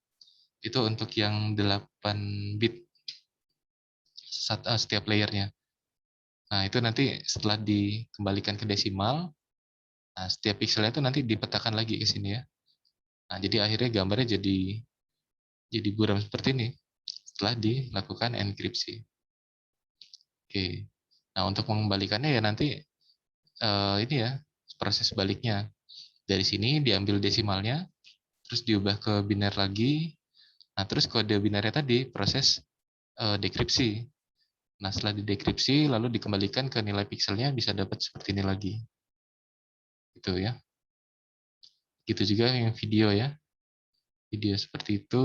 yang 8 bit setiap layernya. Nah, itu nanti setelah dikembalikan ke desimal, nah setiap pixelnya itu nanti dipetakan lagi ke sini ya. Nah, jadi akhirnya gambarnya jadi buram seperti ini setelah dilakukan enkripsi. Oke. Nah, untuk mengembalikannya ya nanti ini ya proses baliknya. Dari sini diambil desimalnya, terus diubah ke biner lagi. Nah, terus kode binernya tadi proses dekripsi. Nah, setelah didekripsi lalu dikembalikan ke nilai pixelnya bisa dapat seperti ini lagi. Gitu ya. Gitu juga yang video ya. Video seperti itu.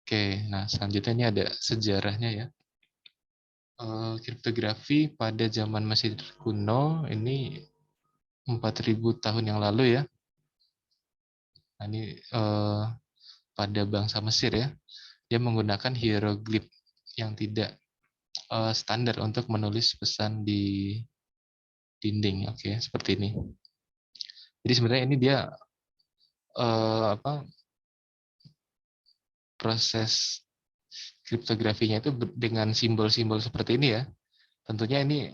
Oke, nah selanjutnya ini ada sejarahnya ya. Kriptografi pada zaman Mesir kuno ini 4.000 tahun yang lalu ya. Nah, ini pada bangsa Mesir ya. Dia menggunakan hieroglif yang tidak standar untuk menulis pesan di dinding. Oke, seperti ini. Jadi sebenarnya ini dia proses kriptografinya itu dengan simbol-simbol seperti ini ya. Tentunya ini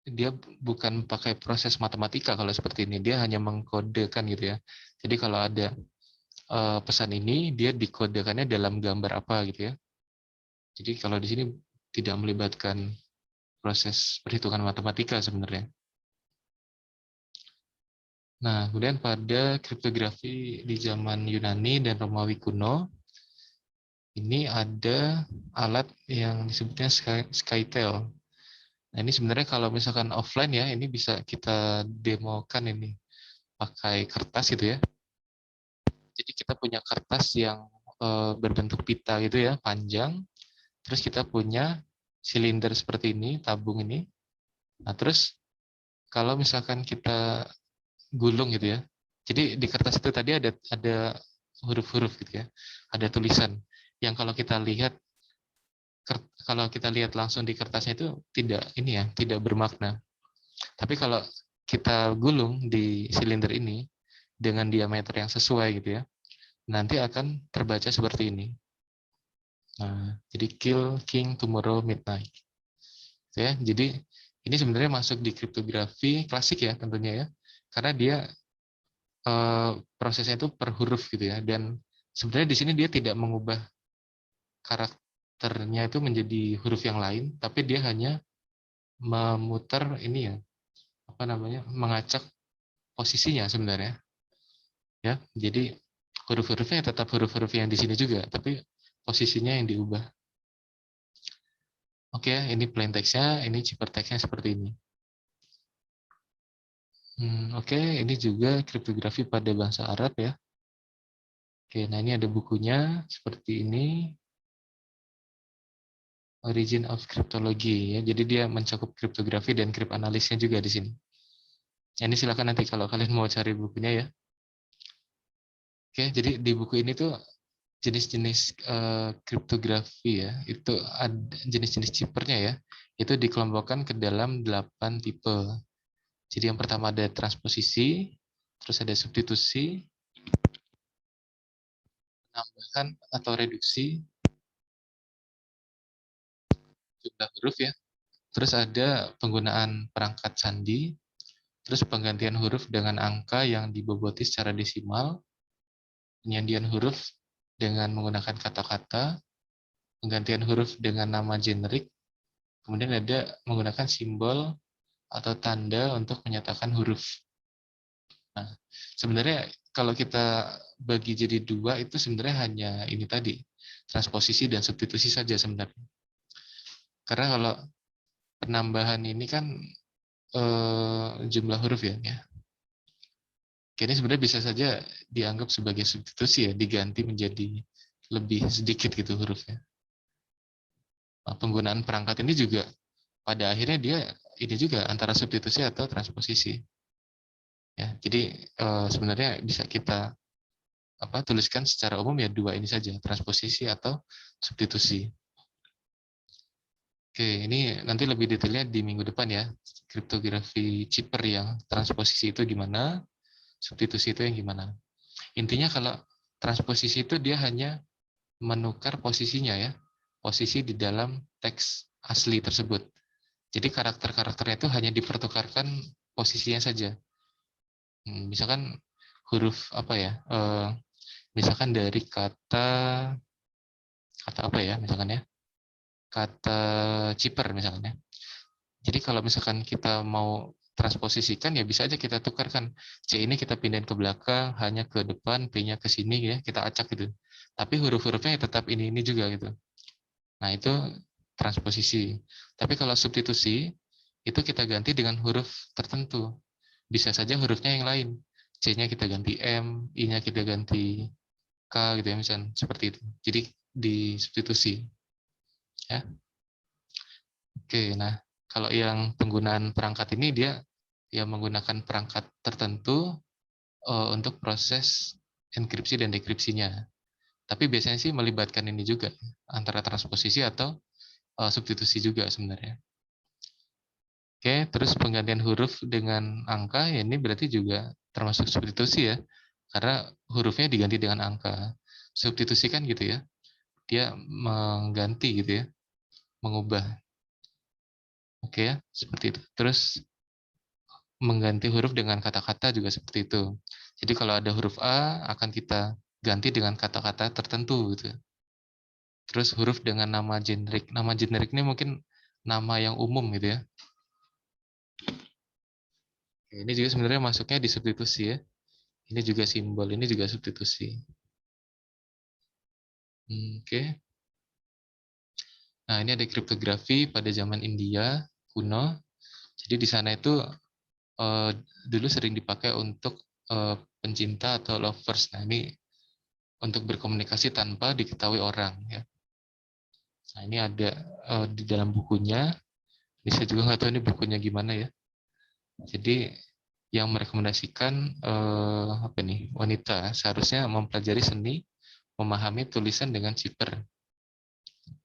dia bukan pakai proses matematika kalau seperti ini. Dia hanya mengkodekan gitu ya. Jadi kalau ada pesan ini, dia dikodekannya dalam gambar apa gitu ya. Jadi kalau di sini tidak melibatkan proses perhitungan matematika sebenarnya. Nah, kemudian pada kriptografi di zaman Yunani dan Romawi kuno, ini ada alat yang disebutnya Skytel. Nah, ini sebenarnya kalau misalkan offline ya, ini bisa kita demokan ini pakai kertas gitu ya. Jadi kita punya kertas yang berbentuk pita gitu ya, panjang. Terus kita punya silinder seperti ini, tabung ini. Nah, terus kalau misalkan kita gulung gitu ya. Jadi di kertas itu tadi ada huruf-huruf gitu ya. Ada tulisan yang kalau kita lihat langsung di kertasnya itu tidak bermakna. Tapi kalau kita gulung di silinder ini dengan diameter yang sesuai gitu ya, nanti akan terbaca seperti ini. Nah, jadi kill king tomorrow midnight. Ya, jadi ini sebenarnya masuk di kriptografi klasik ya tentunya ya. Karena dia prosesnya itu per huruf gitu ya, dan sebenarnya di sini dia tidak mengubah karakternya itu menjadi huruf yang lain, tapi dia hanya memutar ini ya, mengacak posisinya sebenarnya. Ya, jadi huruf-hurufnya tetap huruf-huruf yang di sini juga, tapi posisinya yang diubah. Oke, ini plain text-nya, ini ciphertext-nya seperti ini. Oke, ini juga kriptografi pada bahasa Arab ya. Oke, nah ini ada bukunya seperti ini. Origin of Cryptology ya. Jadi dia mencakup kriptografi dan cryptanalisnya juga di sini. Ini silakan nanti kalau kalian mau cari bukunya ya. Oke, jadi di buku ini tuh jenis-jenis kriptografi ya, itu ada jenis-jenis chippernya ya, itu dikelompokkan ke dalam 8 tipe. Jadi yang pertama ada transposisi, terus ada substitusi, penambahan atau reduksi jumlah huruf ya, terus ada penggunaan perangkat sandi, terus penggantian huruf dengan angka yang diboboti secara desimal, penyandian huruf dengan menggunakan kata-kata, penggantian huruf dengan nama generik, kemudian ada menggunakan simbol atau tanda untuk menyatakan huruf. Nah, sebenarnya kalau kita bagi jadi dua itu sebenarnya hanya ini tadi, transposisi dan substitusi saja sebenarnya. Karena kalau penambahan ini kan jumlah huruf ya. Ini sebenarnya bisa saja dianggap sebagai substitusi ya, diganti menjadi lebih sedikit gitu hurufnya. Nah, penggunaan perangkat ini juga pada akhirnya dia ini juga antara substitusi atau transposisi. Ya, jadi sebenarnya bisa kita tuliskan secara umum ya dua ini saja, transposisi atau substitusi. Oke, ini nanti lebih detailnya di minggu depan ya, kriptografi chipper yang transposisi itu gimana, substitusi itu yang gimana. Intinya kalau transposisi itu dia hanya menukar posisinya ya, posisi di dalam teks asli tersebut. Jadi karakter-karakternya itu hanya dipertukarkan posisinya saja. Misalkan huruf apa ya, misalkan dari kata apa ya, misalkan ya, kata chipper misalkan ya. Jadi kalau misalkan kita mau transposisikan ya bisa aja kita tukarkan. C ini kita pindahin ke belakang, hanya ke depan, P-nya ke sini ya, kita acak gitu. Tapi huruf-hurufnya tetap ini juga gitu. Nah, itu transposisi. Tapi kalau substitusi itu kita ganti dengan huruf tertentu. Bisa saja hurufnya yang lain. C-nya kita ganti M, I-nya kita ganti K gitu ya misalnya seperti itu. Jadi di substitusi. Ya. Oke, nah kalau yang penggunaan perangkat ini dia menggunakan perangkat tertentu untuk proses enkripsi dan dekripsinya. Tapi biasanya sih melibatkan ini juga antara transposisi atau substitusi juga sebenarnya. Oke, terus penggantian huruf dengan angka ya ini berarti juga termasuk substitusi ya. Karena hurufnya diganti dengan angka. Substitusi kan gitu ya. Dia mengganti gitu ya. Mengubah. Oke ya, seperti itu. Terus mengganti huruf dengan kata-kata juga seperti itu. Jadi kalau ada huruf A akan kita ganti dengan kata-kata tertentu gitu. Terus huruf dengan nama generik. Nama generik ini mungkin nama yang umum gitu ya. Ini juga sebenarnya masuknya di substitusi ya. Ini juga simbol, ini juga substitusi. Oke. Nah, ini ada kriptografi pada zaman India kuno. Jadi di sana itu dulu sering dipakai untuk pencinta atau lovers. Nah, ini untuk berkomunikasi tanpa diketahui orang ya. Nah, ini ada di dalam bukunya. Ini saya juga nggak tahu ini bukunya gimana ya. Jadi yang merekomendasikan apa nih, wanita seharusnya mempelajari seni memahami tulisan dengan chipper.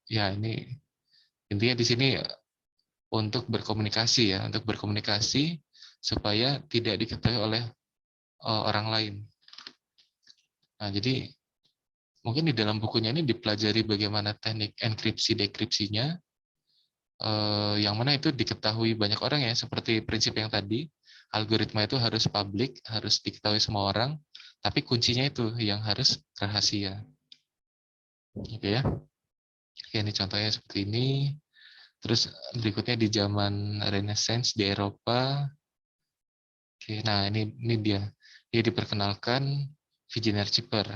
Ya, ini intinya di sini untuk berkomunikasi ya, untuk berkomunikasi supaya tidak diketahui oleh orang lain. Nah, jadi mungkin di dalam bukunya ini dipelajari bagaimana teknik enkripsi dekripsinya, yang mana itu diketahui banyak orang ya, seperti prinsip yang tadi, algoritma itu harus publik, harus diketahui semua orang, tapi kuncinya itu yang harus rahasia. Oke ya. Oke, ini contohnya seperti ini. Terus berikutnya di zaman Renaissance di Eropa. Oke, nah ini dia. Dia diperkenalkan Vigenère Chipper.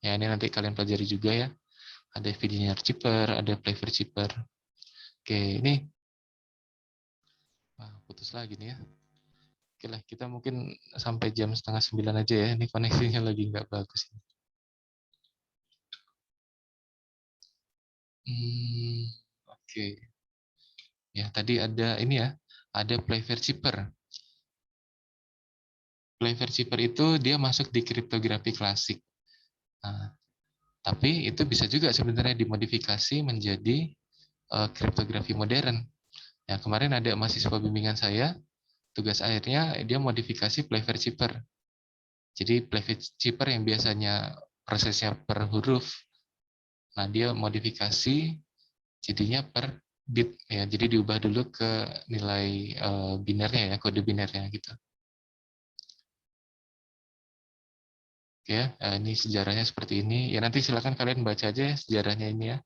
Ya, ini nanti kalian pelajari juga ya. Ada Vigenère Chipper, ada Flavor Chipper. Oke, ini putus lagi nih ya. Oke lah, kita mungkin sampai jam 8:30 aja ya. Ini koneksinya lagi nggak bagus. Oke. Ya, tadi ada ini ya, ada Flavor Chipper. Flavor Chipper itu dia masuk di kriptografi klasik. Nah, tapi itu bisa juga sebenarnya dimodifikasi menjadi kriptografi modern. Ya, kemarin ada mahasiswa bimbingan saya, tugas akhirnya dia modifikasi Flavor Chipper. Jadi Flavor Chipper yang biasanya prosesnya per huruf, nah dia modifikasi jadinya per bit ya. Jadi diubah dulu ke nilai binernya ya, kode binernya gitu. Oke, ini sejarahnya seperti ini. Ya nanti silakan kalian baca aja ya sejarahnya ini ya.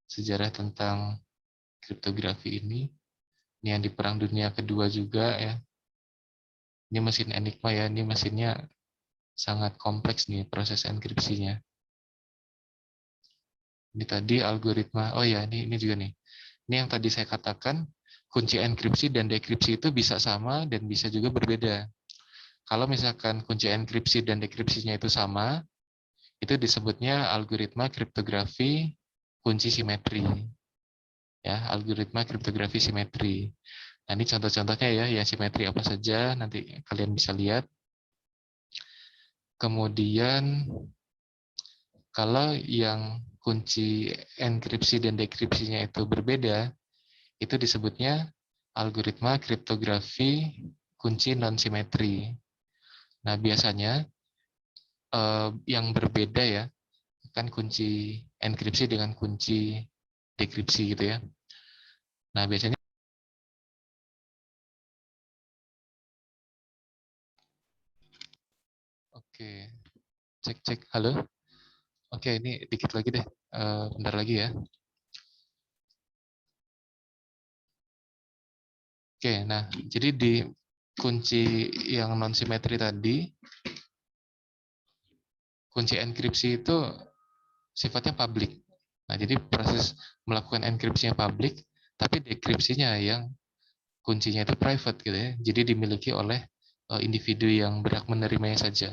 Sejarah tentang kriptografi ini. Ini yang di Perang Dunia Kedua juga ya. Ini mesin Enigma ya, ini mesinnya sangat kompleks nih proses enkripsinya. Ini tadi algoritma, oh ya ini juga nih. Ini yang tadi saya katakan, kunci enkripsi dan dekripsi itu bisa sama dan bisa juga berbeda. Kalau misalkan kunci enkripsi dan dekripsinya itu sama, itu disebutnya algoritma kriptografi kunci simetri. Ya, algoritma kriptografi simetri. Nah, ini contoh-contohnya ya, yang simetri apa saja, nanti kalian bisa lihat. Kemudian, kalau yang kunci enkripsi dan dekripsinya itu berbeda, itu disebutnya algoritma kriptografi kunci non-simetri. Nah, biasanya yang berbeda ya, kan kunci enkripsi dengan kunci dekripsi gitu ya. Nah, biasanya oke, cek halo. Oke, ini dikit lagi deh. Bentar lagi ya. Oke, nah, jadi di kunci yang non simetri tadi, kunci enkripsi itu sifatnya publik. Nah, jadi proses melakukan enkripsinya publik, tapi dekripsinya yang kuncinya itu private gitu ya. Jadi dimiliki oleh individu yang berhak menerimanya saja.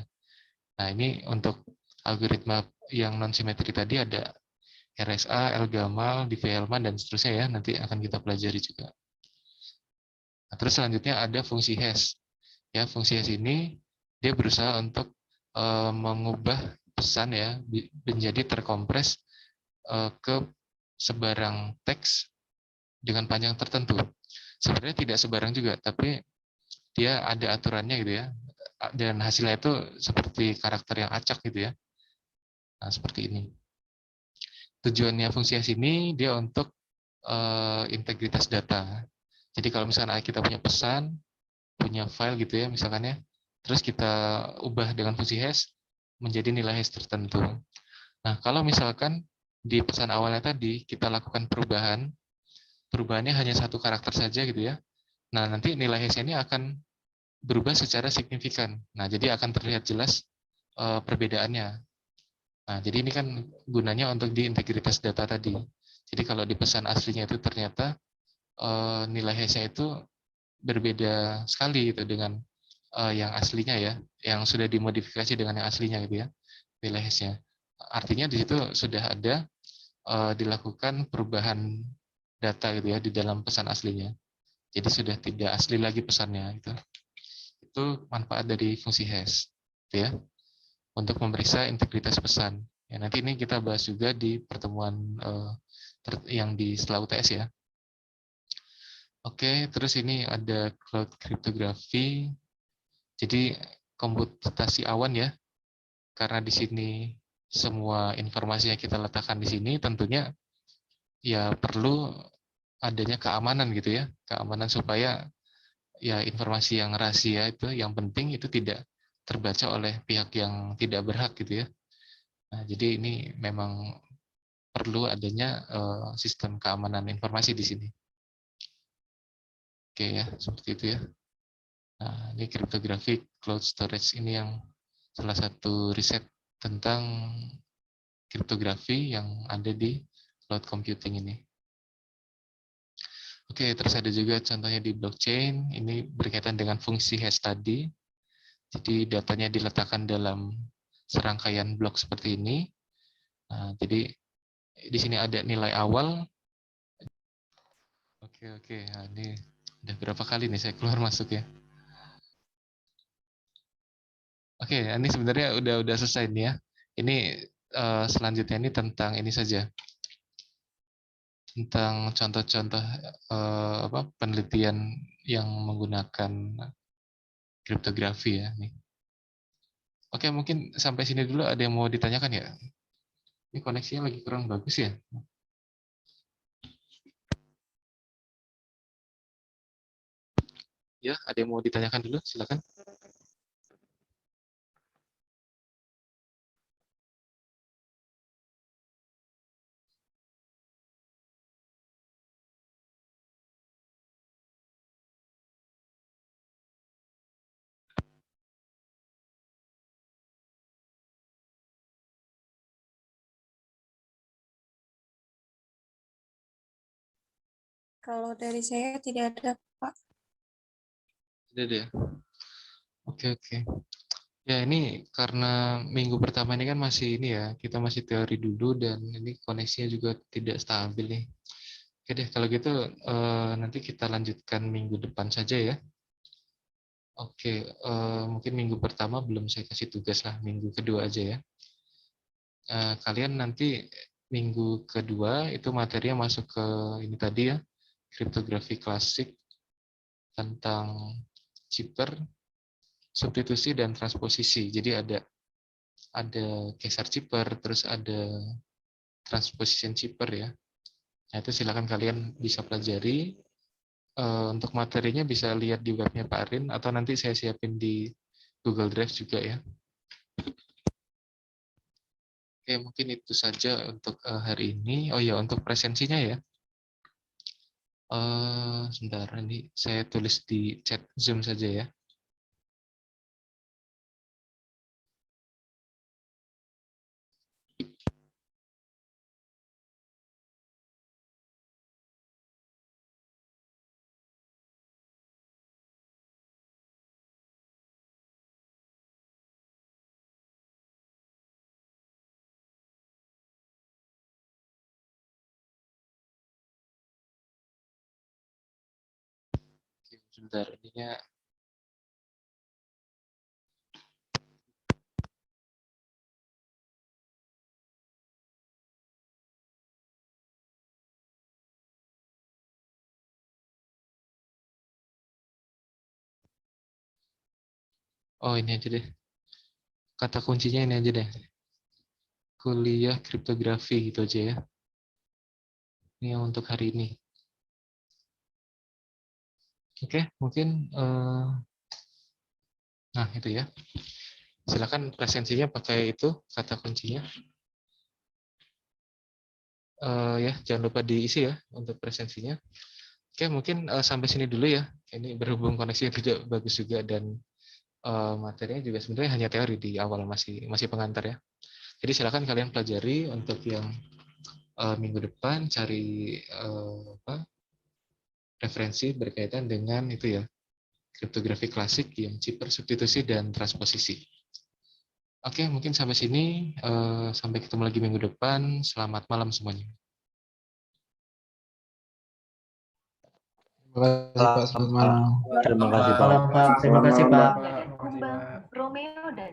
Nah, ini untuk algoritma yang non simetri tadi ada RSA, L-Gamal, Diffie-Hellman dan seterusnya ya. Nanti akan kita pelajari juga. Nah, terus selanjutnya ada fungsi hash. Ya, fungsi hash ini dia berusaha untuk mengubah pesan ya menjadi terkompres ke sebarang teks dengan panjang tertentu. Sebenarnya tidak sebarang juga, tapi dia ada aturannya gitu ya. Dan hasilnya itu seperti karakter yang acak gitu ya. Nah, seperti ini. Tujuannya fungsi hash ini dia untuk integritas data. Jadi kalau misalnya kita punya pesan, punya file gitu ya misalkan ya, terus kita ubah dengan fungsi hash menjadi nilai hash tertentu. Nah, kalau misalkan di pesan awalnya tadi kita lakukan perubahannya hanya satu karakter saja gitu ya. Nah, nanti nilai hash ini akan berubah secara signifikan. Nah, jadi akan terlihat jelas perbedaannya. Nah, jadi ini kan gunanya untuk di integritas data tadi. Jadi kalau di pesan aslinya itu ternyata nilai hash-nya itu berbeda sekali itu dengan yang aslinya ya, yang sudah dimodifikasi dengan yang aslinya gitu ya, nilai hash-nya. Artinya di situ sudah ada dilakukan perubahan data gitu ya di dalam pesan aslinya. Jadi sudah tidak asli lagi pesannya gitu. Itu manfaat dari fungsi hash gitu ya, untuk memeriksa integritas pesan. Ya, nanti ini kita bahas juga di pertemuan yang di setelah UTS ya. Oke, terus ini ada cloud cryptography. Jadi komputasi awan ya. Karena di sini semua informasi yang kita letakkan di sini tentunya ya perlu adanya keamanan gitu ya. Keamanan supaya ya informasi yang rahasia itu yang penting itu tidak terbaca oleh pihak yang tidak berhak gitu ya. Nah, jadi ini memang perlu adanya sistem keamanan informasi di sini. Oke ya, seperti itu ya. Nah, ini cryptographic cloud storage ini yang salah satu riset tentang kriptografi yang ada di cloud computing ini. Oke, terus ada juga contohnya di blockchain, ini berkaitan dengan fungsi hash tadi. Jadi datanya diletakkan dalam serangkaian blok seperti ini. Nah, jadi di sini ada nilai awal. Oke. Nah, ini udah berapa kali nih saya keluar masuk ya. Oke, ini sebenarnya udah selesai nih ya. Ini selanjutnya ini tentang ini saja. Tentang contoh-contoh penelitian yang menggunakan kriptografi ya nih. Oke, mungkin sampai sini dulu. Ada yang mau ditanyakan ya? Ini koneksinya lagi kurang bagus ya. Ya, ada yang mau ditanyakan dulu? Silakan. Kalau dari saya tidak ada, Pak. Ada deh. Oke. Ya, ini karena minggu pertama ini kan masih ini ya, kita masih teori dulu dan ini koneksinya juga tidak stabil nih. Oke deh, kalau gitu nanti kita lanjutkan minggu depan saja ya. Oke, mungkin minggu pertama belum saya kasih tugas lah, minggu kedua aja ya. Kalian nanti minggu kedua itu materinya masuk ke ini tadi ya, kriptografi klasik tentang chipper, substitusi dan transposisi. Jadi ada Caesar chipper, terus ada transposition chipper ya. Nah, itu silakan kalian bisa pelajari. Untuk materinya bisa lihat di webnya Pak Arin atau nanti saya siapin di Google Drive juga ya. Oke, mungkin itu saja untuk hari ini. Oh ya, untuk presensinya ya. Sebentar, ini saya tulis di chat Zoom saja ya. Oke, sebentar, ininya. Oh, ini aja deh. Kata kuncinya ini aja deh. Kuliah kriptografi gitu aja ya. Ini yang untuk hari ini. Oke, mungkin nah itu ya. Silakan presensinya pakai itu kata kuncinya. Ya, jangan lupa diisi ya untuk presensinya. Oke, mungkin sampai sini dulu ya. Ini berhubung koneksinya tidak bagus juga dan materinya juga sebenarnya hanya teori di awal, masih pengantar ya. Jadi silakan kalian pelajari untuk yang minggu depan, cari referensi berkaitan dengan itu ya, kriptografi klasik yang chipper, substitusi dan transposisi. Oke, mungkin sampai sini. Sampai ketemu lagi minggu depan. Selamat malam semuanya. Terima kasih Pak, selamat malam. Terima kasih Pak. Malam, Pak. Terima kasih, Pak. Kumbang Romeo dan